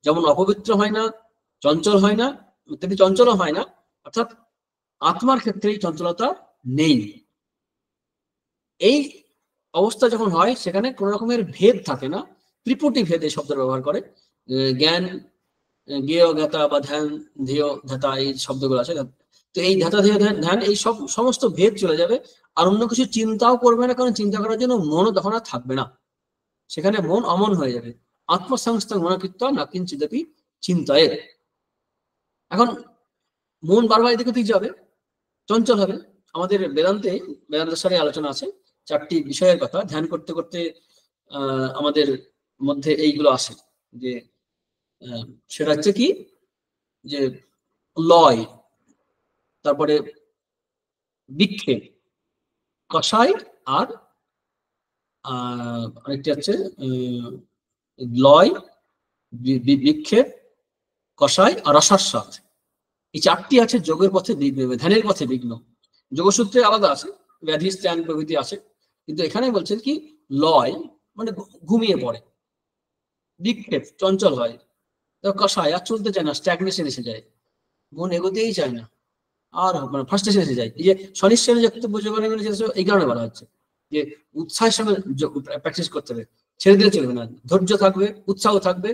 যেমন অপবিত্র হয় না, চঞ্চল হয় না, তেমনি চঞ্চলও হয় না, অর্থাৎ আত্মার ক্ষেত্রেই চঞ্চলতা নেই। এই অবস্থা যখন হয় সেখানে কোন রকমের ভেদ থাকে না, ত্রিপুটি ভেদ এই শব্দ ব্যবহার করে। জ্ঞান, জ্ঞেয়, জ্ঞাতা বা ধ্যান, ধ্যেয়, ধ্যাতা, এই শব্দগুলো আছে। তো এই ধ্যাতা, ধ্যেয়, ধ্যান, এই সব সমস্ত ভেদ চলে যাবে, আর অন্য কিছু চিন্তাও করবে না, কারণ চিন্তা করার জন্য মনও তখন আর থাকবে না, সেখানে মন অমন হয়ে যাবে। আত্মসংস্থা মনোকৃত্য না কিঞ্চিদপি চিন্তায়। এখন মন বারবার এদিকে দিকে যাবে, চঞ্চল হবে। আমাদের বেদান্ত সারে আলোচনা আছে 4টি বিষয়ের কথা, ধ্যান করতে করতে আমাদের মধ্যে এইগুলো আসে, যে সেটা হচ্ছে কি, যে লয়, তারপরে বিক্ষেপ, কষায়, আর আরেকটি হচ্ছে লয়, বিক্ষেপ, কষায় আর রসাস্বাদ। এই 4টি আছে যোগের পথে, ধ্যানের পথে বিঘ্ন। যোগসূত্রে আলাদা আছে, ব্যাধি, স্ট্যান প্রভৃতি আছে, কিন্তু এখানে বলছেন কি, লয় মানে ঘুমিয়ে পড়ে, বিক্ষেপ চঞ্চল হয়, কষায় আর চলতে চায় না, স্ট্যাগনেশন এসে যায়, মন এগোতেই চায় না, আর মানে ফার্স্টেশন এসে যায়। এই যে শনিশ্চরে যুক্তব্য এই কারণে বলা হচ্ছে যে উৎসাহের সঙ্গে প্র্যাকটিস করতে হবে, ছেড়ে দিলে চলবে না, ধৈর্য থাকবে, উৎসাহ থাকবে,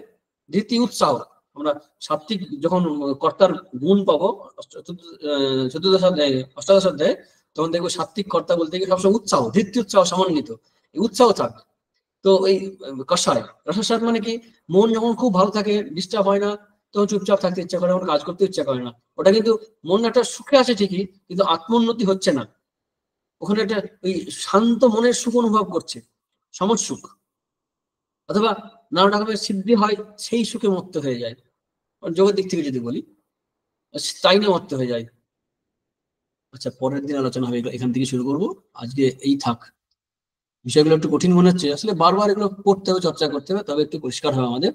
ধৃতি উৎসাহ। আমরা সাত্বিক যখন কর্তার গুণ পাবো চতুর্দশ অধ্যায়, অষ্টাদশ অধ্যায়ে, তখন দেখবো সাত্বিক কর্তা বলতে গিয়ে সবসময় উৎসাহ, ধৃতি উৎসাহ সমন্বিত, এই উৎসাহ থাকবে। তো এই কষায় রসাস্বাদ মানে কি, মন যখন খুব ভালো থাকে, ডিস্টার্ব হয় না, তখন চুপচাপ থাকতে ইচ্ছা করে, কাজ করতে ইচ্ছা করে না, ওটা কিন্তু মন একটা সুখে আছে ঠিকই, কিন্তু আত্মোন্নতি হচ্ছে না, ওখানে একটা ওই শান্ত মনের সুখ অনুভব করছে, সমর সুখ, অথবা নানা রকমের সিদ্ধি হয়, সেই সুখে মত্ত হয়ে যায়। যোগের দিক থেকে যদি বলি, তাই না মত্ত হয়ে যায়। আচ্ছা, পরের দিন আলোচনা হবে, এখান থেকে শুরু করবো, আজকে এই থাক। বিষয়গুলো একটু কঠিন মনে হচ্ছে, আসলে বারবার এগুলো পড়তে হবে, চর্চা করতে হবে, তবে একটু পরিষ্কার হবে আমাদের।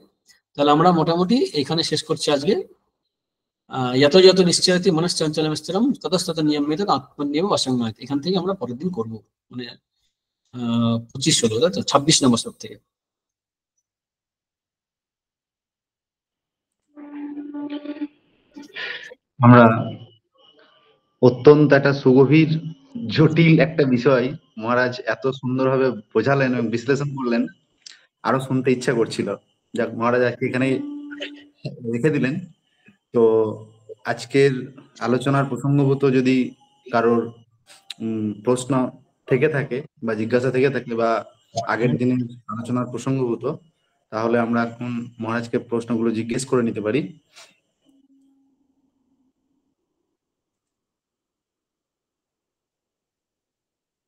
তাহলে আমরা মোটামুটি এখানে শেষ করছি আজকে। যত যত নিশ্চয়তি মনশ্চঞ্চলম স্থিরম ততস্তত নিয়মিত আত্মনিয়ম অসংনয়িত, এখান থেকে আমরা পরের দিন করবো, মানে 25 হলো, তাই তো, 26 নম্বর শ্লোক থেকে। আমরা অত্যন্ত একটা সুগভীর জটিল একটা বিষয় মহারাজ এত সুন্দরভাবে বোঝালেন এবং বিশ্লেষণ করলেন, আরো শুনতে ইচ্ছা করছিল। যাক, মহারাজ আজকে এখানে রেখে দিলেন। তো আজকের আলোচনার প্রসঙ্গভূত যদি কারোর প্রশ্ন থেকে থাকে বা জিজ্ঞাসা থেকে থাকে বা আগের দিনের আলোচনার প্রসঙ্গভূত, তাহলে আমরা এখন মহারাজকে প্রশ্নগুলো জিজ্ঞেস করে নিতে পারি।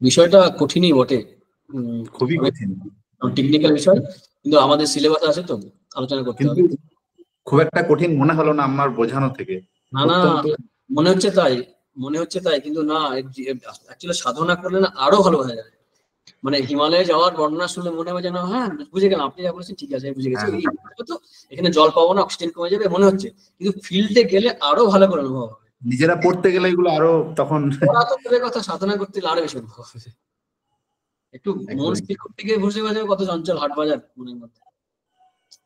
বিষয়টা কঠিনই বটে, খুবই কঠিন, টেকনিক্যাল বিষয়, কিন্তু আমাদের সিলেবাস আছে তো, আলোচনা করতে হবে। কিন্তু খুব একটা কঠিন মনে হলো না আমার বোঝানো থেকে। না না, মনে হচ্ছে তাই, কিন্তু না, অ্যাকচুয়ালি সাধনা করলে না আরো ভালো হয়ে যাবে। মানে হিমালয়ে যাওয়ার বর্ণনা শুনলে মনে হবে যেন হ্যাঁ বুঝে গেলাম, আপনি যা বলেছেন ঠিক আছে, বুঝে গেছি, তো এখানে জল পাবো না, অক্সিজেন কমে যাবে মনে হচ্ছে, কিন্তু ফিল্ডে গেলে আরো ভালো করে অনুভব হবে। নিজেরা পড়তে গেলে এগুলো আরো তখন কথা সাধনা করতে গেলে আরো বেশি অনুভব হবে। একটু মন স্থির করতে গিয়ে বসে বসে কত চঞ্চল হাট বাজার মনের মধ্যে।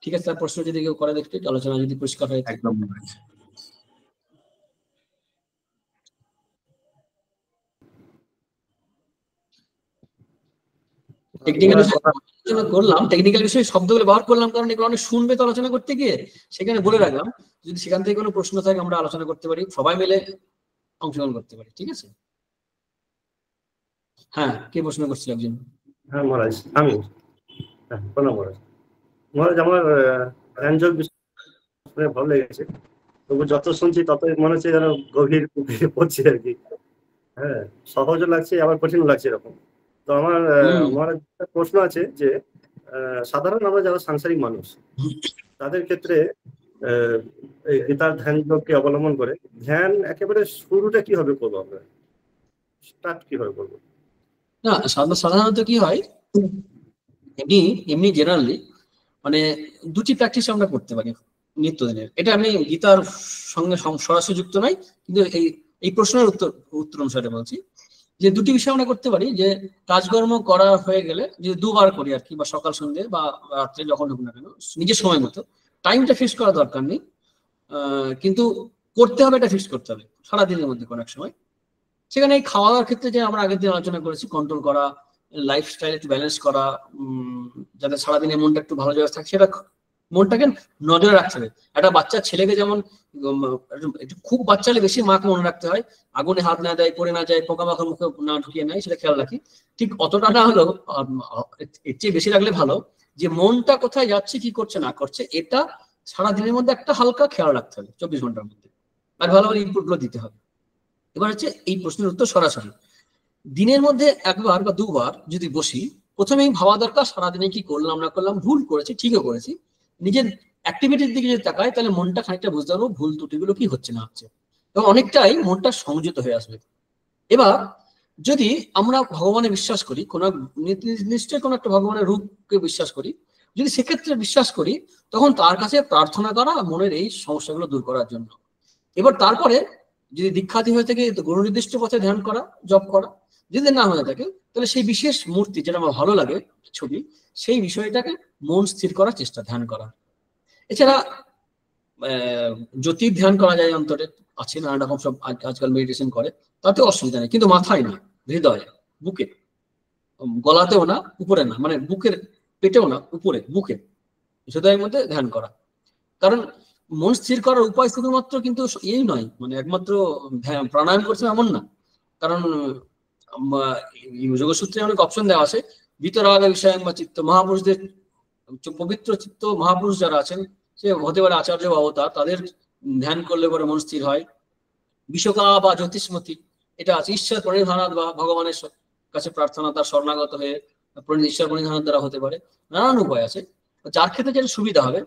ঠিক আছে, তার প্রশ্ন যদি কেউ করে দেখতে, আলোচনা যদি পরিষ্কার হয়ে থাকে। একদম টেকনিক্যাল বিষয় আলোচনা করলাম, টেকনিক্যাল বিষয়ে শব্দগুলো ব্যবহার করলাম কারণ এগুলো অনেক শুনবে তো আলোচনা করতে গিয়ে, সেখানে বলে রাখলাম যদি সেখান থেকে কোনো প্রশ্ন থাকে আমরা আলোচনা করতে পারি, সবাই মিলে অংশগ্রহণ করতে পারি। ঠিক আছে, হ্যাঁ কে প্রশ্ন করছিল একজন? হ্যাঁ মহারাজ, আমি। হ্যাঁ প্রণাম মহারাজ। মহারাজ আমার ধ্যানযোগ বিষয়ে ভালো লেগেছে, তবু যত শুনছি ততই মনে হচ্ছে যেন গভীর গভীরে পড়ছি আর কি। হ্যাঁ, সহজও লাগছে আবার কঠিন লাগছে এরকম। তো আমার মহারাজ একটা প্রশ্ন আছে যে সাধারণ আমরা যারা সাংসারিক মানুষ তাদের ক্ষেত্রে এই গীতার ধ্যান যোগকে অবলম্বন করে ধ্যান একেবারে শুরুটা কিভাবে করবো আমরা, স্টার্ট কিভাবে করবো? না সাধারণত কি হয়, এমনি এমনি জেনারেলি মানে দুটি প্র্যাকটিস আমরা করতে পারি নিত্যদিনের। এটা আমি গীতার সঙ্গে সরাসরি যুক্ত নাই, কিন্তু এই প্রশ্নের উত্তর অনুসারে বলছি যে দুটি বিষয় আমরা করতে পারি। যে কাজকর্ম করা হয়ে গেলে যদি দুবার করি আর কি, বা সকাল সন্ধ্যে বা রাত্রে যখন হোক না কেন, নিজের সময় মতো, টাইমটা ফিক্স করা দরকার নেই, কিন্তু করতে হবে, এটা ফিক্স করতে হবে সারাদিনের মধ্যে কোনো এক সময়। সেখানে এই খাওয়া দাওয়ার ক্ষেত্রে যে আমরা আগের দিন আলোচনা করেছি, কন্ট্রোল করা, লাইফস্টাইল একটু ব্যালেন্স করা, যাতে সারাদিনে মনটা একটু ভালো জায়গায় থাকে, সেটা মনটাকে নজরে রাখতে হবে। একটা বাচ্চা ছেলেকে যেমন খুব বাচ্চা হলে বেশি মাকে মনে রাখতে হয়, আগুনে হাত না দেয়, পড়ে না যায়, পোকামাকড় মুখে না ঢুকিয়ে নেয়, সেটা খেয়াল রাখি। ঠিক অতটা না হলেও এর চেয়ে বেশি রাখলে ভালো, যে মনটা কোথায় যাচ্ছে, কি করছে না করছে, এটা সারাদিনের মধ্যে একটা হালকা খেয়াল রাখতে হবে 24 ঘন্টার মধ্যে, আর ভালোভাবে ইনপুট গুলো দিতে হবে। এবার হচ্ছে এই প্রশ্নের উত্তর সরাসরি দিনের মধ্যে একবার বা দুবার যদি বসি, প্রথমেই ভাবা দরকার সারাদিনে কি করলাম না করলাম, ভুল করেছি ঠিকও করেছি, নিজের অ্যাক্টিভিটির দিকে যদি তাকায় তাহলে মনটা খানিকটা বুঝতে পারবো ভুল ত্রুটিগুলো কি হচ্ছে না হচ্ছে, এবং অনেকটাই মনটা সংযত হয়ে আসবে। এবার যদি আমরা ভগবানে বিশ্বাস করি, কোন নিশ্চয়ই কোন একটা ভগবানের রূপকে বিশ্বাস করি, যদি সেক্ষেত্রে বিশ্বাস করি তখন তার কাছে প্রার্থনা করা মনের এই সমস্যাগুলো দূর করার জন্য। এবার তারপরে যদি দীক্ষাতি হয়ে থাকে গুরু নির্দিষ্ট পথে ধ্যান করা, জপ করা, যদি না হয়ে থাকে তাহলে সেই বিশেষ মূর্তি যেটা আমার ভালো লাগে ছবি, সেই বিষয়টাকে মন স্থির করার চেষ্টা, ধ্যান করা। এছাড়া জ্যোতির ধ্যান করা যায়, অন্তরে আছে নানা রকম সব আজকাল মেডিটেশন করে, তাতে অসুবিধা নেই, কিন্তু মাথায় না, হৃদয়ে, বুকে, গলাতেও না, উপরে না, মানে বুকের পেটেও না, উপরে বুকে, হৃদয়ের মধ্যে ধ্যান করা। কারণ মন স্থির করার উপায় শুধুমাত্র কিন্তু এই নয়, মানে একমাত্র প্রাণায়াম করছে এমন না। কারণ যোগসূত্রে অনেক অপশন দেওয়া আছে, বিতরাগ বিষয় বা চিত্ত, মহাপুরুষদের পবিত্র চিত্ত মহাপুরুষ যারা আছেন, সে হতে পারে আচার্য বা অবতার, তাদের ধ্যান করলে পরে মন স্থির হয়। বিশ্বকা বা জ্যোতিষ্মতি, এটা আছে ঈশ্বর প্রণিধানাৎ বা ভগবানের কাছে প্রার্থনা, তার শরণাগত হয়ে ঈশ্বর প্রণিধানের দ্বারা হতে পারে, নানান উপায় আছে। যার ক্ষেত্রে যেটা সুবিধা হবে,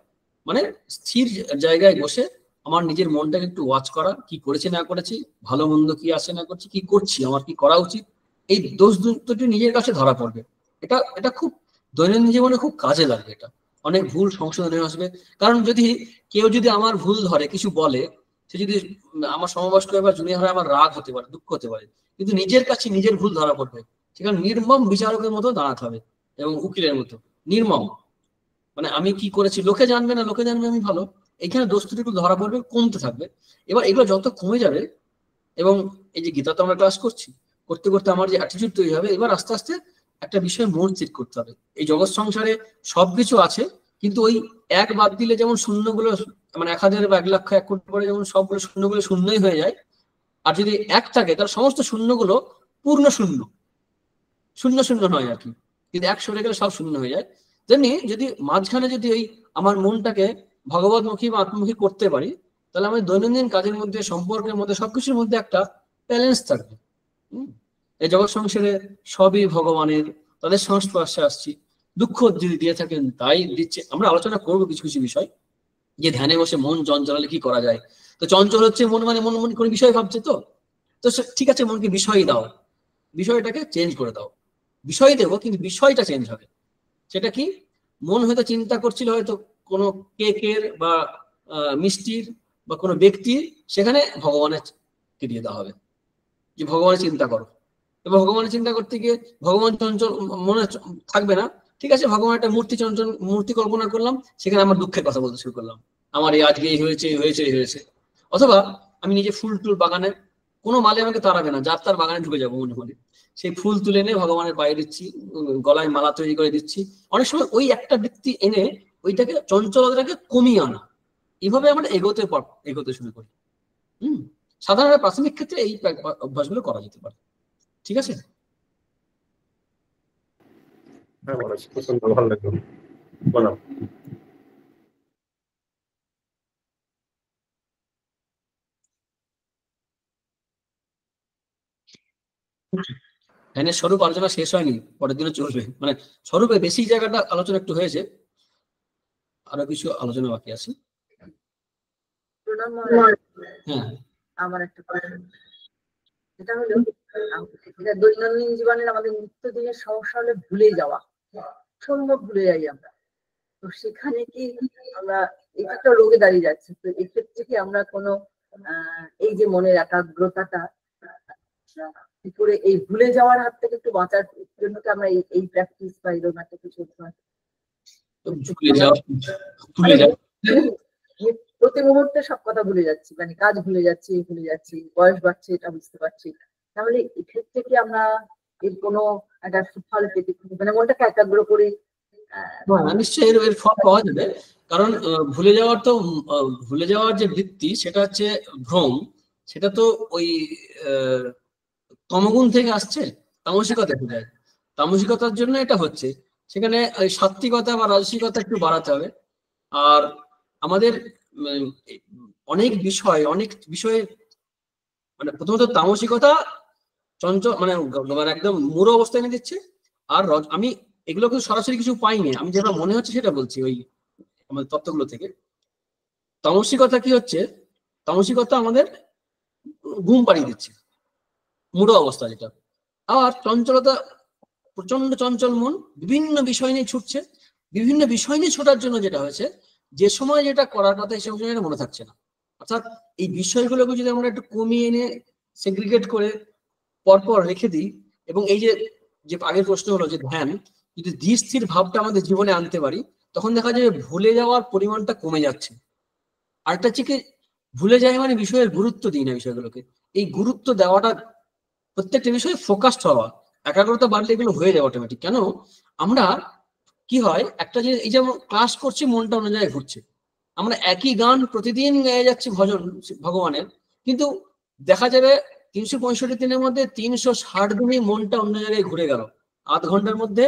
মানে স্থির জায়গায় বসে আমার নিজের মনটাকে একটু ওয়াচ করা, কি করেছি না করেছি, ভালো মন্দ কি আসে না করছি, কি করছি, আমার কি করা উচিত, এই দোষ দুটি নিজের কাছে ধরা পড়বে। এটা এটা খুব দৈনন্দিন জীবনে খুব কাজে লাগবে, এটা অনেক ভুল সংশোধনে আসবে। কারণ যদি কেউ যদি আমার ভুল ধরে কিছু বলে, সে যদি আমার সমবয়স্ক বা জুনিয়র হয়, আমার রাগ হতে পারে, দুঃখ হতে পারে, কিন্তু নিজের কাছে নিজের ভুল ধরা পড়বে, সেখানে নির্মম বিচারকের মতো দাঁড়াতে হবে এবং উকিলের মতো নির্মম, মানে আমি কি করেছি লোকে জানবে না, লোকে জানবে আমি ভালো, এখানে দোষ ত্রুটিগুলো ধরা পড়বে, কমতে থাকবে। এবার এগুলো যত কমে যাবে, এবং এই যে গীতা তো আমরা ক্লাস করছি, করতে করতে আমার যে অ্যাটিটিউড তৈরি হবে, এবার আস্তে আস্তে একটা বিষয়ে মন স্থির করতে হবে। এই জগৎ সংসারে সবকিছু আছে, কিন্তু ওই এক বাদ দিলে যেমন শূন্যগুলো, মানে 1000 বা 1,00,000 1 কোটি পরে যেমন সবগুলো শূন্যগুলো শূন্যই হয়ে যায়, আর যদি এক থাকে তার সমস্ত শূন্যগুলো পূর্ণ শূন্য, শূন্য শূন্য নয় আর কি, কিন্তু এক সরে গেলে সব শূন্য হয়ে যায়। তেমনি যদি মাঝখানে যদি ওই আমার মনটাকে ভগবতমুখী বা আত্মমুখী করতে পারি, তাহলে আমি দৈনন্দিন কাজের মধ্যে, সম্পর্কের মধ্যে, সবকিছুর মধ্যে একটা ব্যালেন্স থাকবে। এই জগৎ সংসারে সবই ভগবানের, তাদের সংস্পর্শে আসছি, দুঃখ যদি দিয়ে থাকেন তাই দিচ্ছে। আমরা আলোচনা করবো কিছু কিছু বিষয়, যে ধ্যানে বসে মন চঞ্চলালে কি করা যায়। তো চঞ্চল হচ্ছে মন, মানে মন মনে কোনো বিষয় ভাবছে, তো তো ঠিক আছে, মনকে বিষয় দাও, বিষয়টাকে চেঞ্জ করে দাও, বিষয় দেবো কিন্তু বিষয়টা চেঞ্জ হবে। সেটা কি, মন হয়তো চিন্তা করছিল হয়তো কোনো কেকের বা মিষ্টির বা কোনো ব্যক্তির, সেখানে ভগবানের দিয়ে দেওয়া হবে, যে ভগবানের চিন্তা করো, এবং ভগবানের চিন্তা করতে গিয়ে ভগবান চঞ্চল মনে থাকবে না, ঠিক আছে, ভগবান একটা মূর্তি কল্পনা করলাম, সেখানে আমার দুঃখের কথা বলতে শুরু করলাম, আমার এই আজকে এই হয়েছে এই হয়েছে এই হয়েছে। অথবা আমি নিজে ফুল টুল বাগানে, কোনো মালে আমাকে তাড়াবে না, যার তার বাগানে ঢুকে যাবো মনে মনে, সেই ফুল তুলে এনে ভগবানের পায়ে দিচ্ছি, গলায় মালা তৈরি করে দিচ্ছি। অনেক সময় ওই একটা বৃত্তি এনে ওইটাকে চঞ্চলতাটাকে কমিয়ে আনা, এইভাবে আমরা এগোতে শুরু করি। সাধারণত প্রাথমিক ক্ষেত্রে এই অভ্যাসগুলো করা যেতে পারে। ঠিক আছে? হ্যাঁ মহারাজ, খুব সুন্দর, ভালো লাগলো। প্রণাম। ধ্যানের স্বরূপ আলোচনা শেষ হয়নি, পরের দিনে চলবে, মানে স্বরূপে বেশি জায়গাটা আলোচনা একটু হয়েছে, আরো কিছু আলোচনা বাকি আছে। হ্যাঁ, আমার একটা প্রশ্ন, সেটা হলো দৈনন্দিন জীবনের আমাদের নিত্যদিনের সমস্যা হলে ভুলে যাওয়া, সম্ভব ভুলে যাই আমরা, তো সেখানে কি আমরা, এটা একটা রোগে দাঁড়িয়ে যাচ্ছে, তো এক্ষেত্রে কি আমরা কোনো এই যে মনের একাগ্রতাটা কি করে এই ভুলে যাওয়ার হাত থেকে একটু বাঁচার জন্য কি আমরা এই প্র্যাকটিস বা এরকম একটা কিছু প্রতি মুহূর্তে সব কথা ভুলে যাচ্ছি, মানে কাজ ভুলে যাচ্ছি, বয়স বাড়ছে এটা বুঝতে পারছি, তাহলে এক্ষেত্রে কি আমরা এর কোনো একটা সুফল পেতে, মানে মনটাকে একাগ্র করে? নিশ্চয়ই এর ফল পাওয়া যাবে, কারণ ভুলে যাওয়ার যে বৃত্তি, সেটা হচ্ছে ভ্রম, সেটা তো ওই তমগুণ থেকে আসছে, তামসিকতা থেকে যায়, তামসিকতার জন্য এটা হচ্ছে। সেখানে ওই সাত্ত্বিকতা বা রাজসিকতা একটু বাড়াতে হবে। আর আমাদের অনেক বিষয়ে মানে প্রথমত তামসিকতা চঞ্চল, মানে একদম মূঢ় অবস্থায় এনে দিচ্ছে। আর আমি এগুলো কিন্তু সরাসরি কিছু পাইনি, আমি যেটা মনে হচ্ছে সেটা বলছি ওই আমাদের তত্ত্বগুলো থেকে। তামসিকতা কি হচ্ছে, তামসিকতা আমাদের ঘুম পাড়িয়ে দিচ্ছে, মূঢ় অবস্থা যেটা। আর চঞ্চলতা, প্রচন্ড চঞ্চল মন বিভিন্ন বিষয় নিয়ে ছুটছে, বিভিন্ন বিষয় নিয়ে ছোটার জন্য যেটা হয়েছে, যে সময় যেটা করার কথা সেই সময় মনে থাকছে না। অর্থাৎ এই বিষয়গুলোকে যদি আমরা একটু কমিয়ে এনে সেগ্রিগেট করে পরপর রেখে দিই, এবং এই যে আগের প্রশ্ন হলো যে ধ্যান, যদি ধীর স্থির ভাবটা আমাদের জীবনে আনতে পারি, তখন দেখা যাবে ভুলে যাওয়ার পরিমাণটা কমে যাচ্ছে। আরেকটা হচ্ছে কি, ভুলে যায় মানে বিষয়ের গুরুত্ব দিই না বিষয়গুলোকে, এই গুরুত্ব দেওয়াটা, প্রত্যেকটা বিষয়ে ফোকাসড হওয়া, একাগ্রতা বাড়লে এগুলো হয়ে যাবে অটোমেটিক। কেন আমরা কি হয়, একটা যে এই যেমন ক্লাস করছি, মনটা অন্য জায়গায় ঘুরছে, আমরা একই গান প্রতিদিন গেয়ে যাচ্ছি ভজন ভগবানের, কিন্তু দেখা যাবে 365 দিনের মধ্যে 360 দিনই মনটা অন্য জায়গায় ঘুরে গেল, আধ ঘন্টার মধ্যে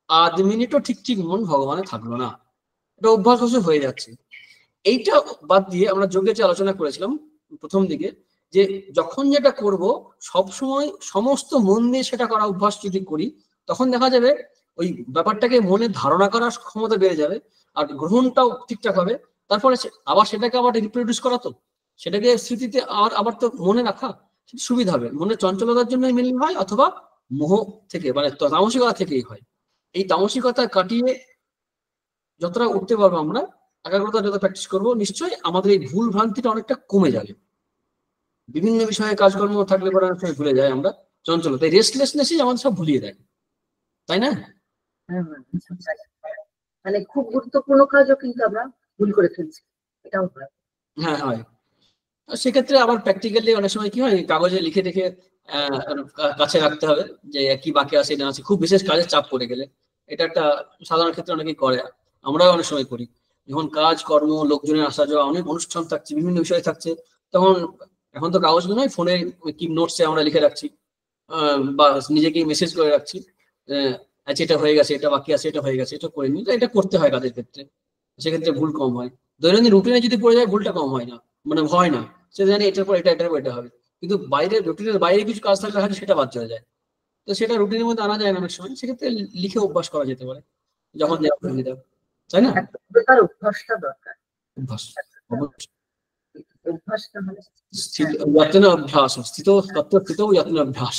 আধ মিনিটও ঠিক মন ভগবানে থাকলো না, এটা অভ্যাস হয়ে যাচ্ছে। এইটা বাদ দিয়ে আমরা যোগের যে আলোচনা করেছিলাম প্রথম দিকে, যে যখন যেটা করব সব সময় সমস্ত মন দিয়ে সেটা করা অভ্যাস যদি করি, তখন দেখা যাবে ওই ব্যাপারটাকে মনে ধারণা করার ক্ষমতা বেড়ে যাবে, আর গ্রহণটাও ঠিকঠাক হবে। তারপরে আবার সেটাকে আবার রিপ্রোডিউস করা, তো সেটাকে স্মৃতিতে আবার তো মনে রাখা সুবিধা হবে। মনে চঞ্চলতার জন্য মেনলি হয়, অথবা মোহ থেকে, মানে তামসিকতা থেকেই হয়। এই তামসিকতা কাটিয়ে যতটা উঠতে পারবো আমরা, একাগ্রতা যত প্র্যাকটিস করবো, নিশ্চয়ই আমাদের এই ভুল ভ্রান্তিটা অনেকটা কমে যাবে। বিভিন্ন বিষয়ে কাজকর্ম থাকলে পরে অনেক সময় ভুলে যায় আমরা, চঞ্চলতা, রেস্টলেসনেসই আমাদের সব ভুলিয়ে দেয়, তাই না? মানে খুব গুরুত্বপূর্ণ কাজও কিন্তু আমরা ভুল করে ফেলছি, এটাও হয়। হ্যাঁ হয়। সেক্ষেত্রে আবার প্র্যাকটিক্যালি অনেক সময় কি হয়, কাগজে লিখে রেখে কাছে রাখতে হবে যে কি বাকি আছে না আছে, খুব বিশেষ কাজের চাপ পড়ে গেলে। এটা একটা সাধারণ ক্ষেত্রে অনেকেই করে, আমরাও অনেক সময় করি। যখন কাজ কর্ম, লোকজনের আসা যাওয়া, অনেক অনুষ্ঠান থাকছে, বিভিন্ন বিষয় থাকছে, তখন এখন তো কাগজ নয়, ফোনে কি নোটসে আমরা লিখে রাখছি, বা নিজেকেই মেসেজ করে রাখছি, আচ্ছা এটা হয়ে গেছে, এটা বাকি আছে, এটা হয়ে গেছে, এটা করে নি। এটা করতে হয় কাজের ক্ষেত্রে, সেক্ষেত্রে ভুল কম হয়। দৈনন্দিন রুটিনে যদি পড়ে যায়, ভুলটা কম হয় না, মানে হয় না, সে জানে এটার পর এটার পর এটা হবে। কিন্তু রুটিনের বাইরে কিছু কাজ থাকলে হয়তো সেটা বাদ চলে যায়, তো সেটা রুটিনের মধ্যে আনা যায় না অনেক সময়, সেক্ষেত্রে লিখে অভ্যাস করা যেতে পারে, যখন তাই না? অভ্যাসটা দরকার, অভ্যাস, অভ্যাসটা মানে অভ্যাস, অভ্যাস।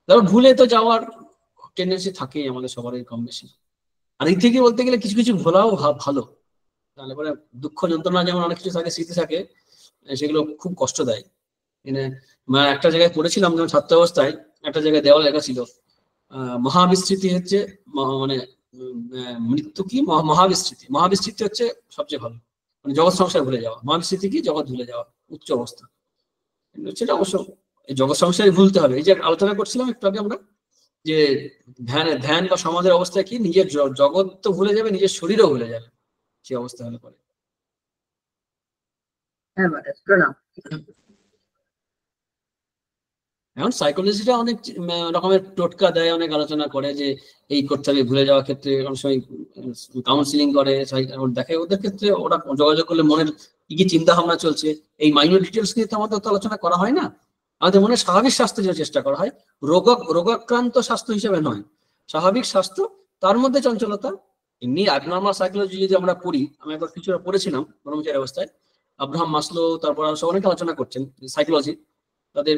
তারপর ভুলে তো যাওয়ার টেন্ডেন্সি থাকেই আমাদের সবারই কম বেশি। আর এই থেকে বলতে গেলে কিছু কিছু ভোলাও ভালো, তাহলে পরে দুঃখ যন্ত্রণা যেমন অনেক কিছু থাকে, স্মৃতি থাকে, সেগুলো খুব কষ্ট দেয়। মানে একটা জায়গায় পড়েছিলাম যখন ছাত্র অবস্থায়, একটা জায়গায় দেওয়াল লেখা ছিল মহাবিস্মৃতি হচ্ছে মানে মৃত্যু কি মহাবিস্মৃতি, মহাবিস্মৃতি হচ্ছে সবচেয়ে ভালো, মানে জগৎ সংসার ভুলে যাওয়া, মহাবিস্মৃতি কি জগৎ ভুলে যাওয়া, উচ্চ অবস্থা। সেটা অবশ্য এই জগৎ সংসারে ভুলতে হবে। এই যে আলোচনা করছিলাম একটু আগে আমরা, যে ধ্যান বা সমাজের অবস্থায় কি নিজের জগৎ তো ভুলে যাবে, নিজের শরীরও ভুলে যাবে সেই অবস্থা হলে পরে। হ্যাঁ মহারাজ, প্রণাম। এখন সাইকোলজিটা অনেক রকমের টোটকা দেয়, অনেক আলোচনা করে যে এই করতে হবে, ভুলে যাওয়ার ক্ষেত্রে অনেক সময় কাউন্সিলিং করে, দেখে ওদের ক্ষেত্রে ওরা যোগাযোগ করলে মনের কি কি চিন্তা ভাবনা চলছে, এই মাইনর ডিটেলস নিয়ে তো আমাদের তো আলোচনা করা হয় না। আমাদের মনে স্বাভাবিক স্বাস্থ্যের জন্য চেষ্টা করা হয়, রোগাক্রান্ত স্বাস্থ্য হিসেবে নয়, স্বাভাবিক স্বাস্থ্য, তার মধ্যে চঞ্চলতা। এমনি অ্যাবনর্মাল সাইকোলজি যদি আমরা পড়ি, আমি একবার কিছুটা পড়েছিলাম ব্রহ্মচারী অবস্থায়, আব্রাহাম মাসলো, তারপর সব অনেক আলোচনা করছেন সাইকোলজি, তাদের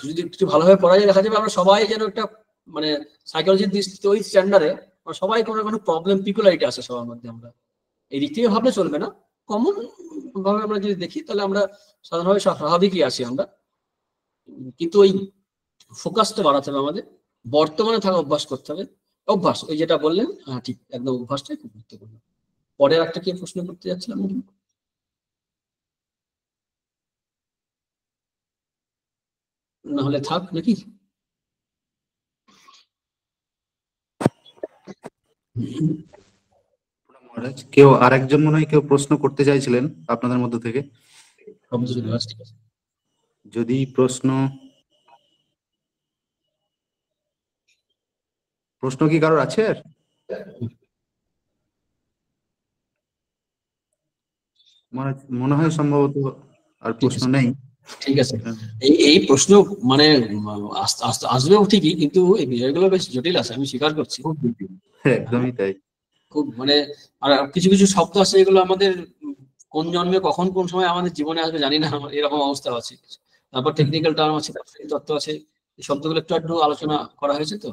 যদি কিছু ভালোভাবে পড়া যায় দেখা যাবে আমরা সবাই যেন একটা মানে সাইকোলজির দৃষ্টিতে ওই স্ট্যান্ডার্ডে সবাই কোনো কোনো প্রবলেম পিকুলারিটি আছে সবার মধ্যে। আমরা এই দিক থেকে ভাবলে চলবে না, কমন ভাবে আমরা যদি দেখি তাহলে আমরা সাধারণভাবে স্বাভাবিকই আছি আমরা, কিন্তু ওই ফোকাসটা বাড়াতে হবে আমাদের, বর্তমানে থাকা অভ্যাস করতে হবে। অভ্যাস ওই যেটা বললেন, হ্যাঁ ঠিক, একদম অভ্যাসটাই খুব গুরুত্বপূর্ণ। পরের একটা কি প্রশ্ন করতে যাচ্ছিলাম, না হলে থাক নাকি? মহারাজ কেউ আরেকজন মনে হয় কেউ প্রশ্ন করতে চাইছিলেন আপনাদের মধ্যে থেকে, যদি প্রশ্ন কি কারোর আছে? আর মহারাজ মনে হয় সম্ভবত আর প্রশ্ন নেই। ঠিক আছে, এই প্রশ্ন মানে আসবেও ঠিকই, কিন্তু এই বিষয়গুলো বেশ জটিল আছে, আমি স্বীকার করছি। একদমই তাই। খুব মানে আর কিছু কিছু শব্দ আছে এগুলো আমাদের কোন জন্মে কখন কোন সময় আমাদের জীবনে আসবে জানি না, এরকম অবস্থা আছে। তারপর টেকনিক্যাল টার্ম আছে, তত্ত্ব আছে, এই শব্দগুলো একটু একটু আলোচনা করা হয়েছে, তো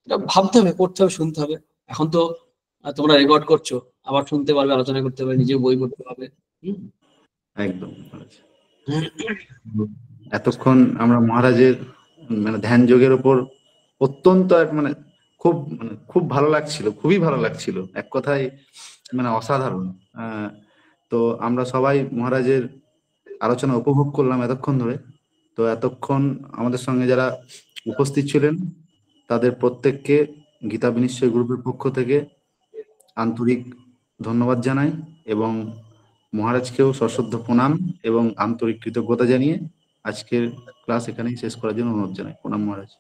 এটা ভাবতে হবে, পড়তে হবে, শুনতে হবে। এখন তো তোমরা রেকর্ড করছো, আবার শুনতে পারবে, আলোচনা করতে পারবে, নিজে বই পড়তে পারবে। একদম মহারাজ, এতক্ষণ আমরা মহারাজের মানে ধ্যান যোগের উপর অত্যন্ত মানে খুব ভালো লাগছিল, খুবই ভালো লাগছিল, এক কথায় মানে অসাধারণ। তো আমরা সবাই মহারাজের আলোচনা উপভোগ করলাম এতক্ষণ ধরে। তো এতক্ষণ আমাদের সঙ্গে যারা উপস্থিত ছিলেন তাদের প্রত্যেককে গীতা বিনিশ্চয় গ্রুপের পক্ষ থেকে আন্তরিক ধন্যবাদ জানাই, এবং মহারাজকেও সশ্রদ্ধ প্রণাম এবং আন্তরিক কৃতজ্ঞতা জানিয়ে আজকের ক্লাস এখানেই শেষ করার জন্য অনুরোধ জানাই। প্রণাম মহারাজ।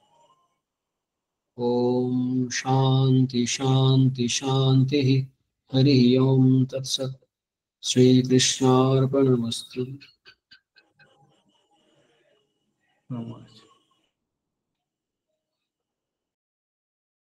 ওম শান্তি শান্তি শান্তি, হরি ওম তৎসৎ। শ্রীকৃষ্ণার্পণমস্তু। নমস্কার।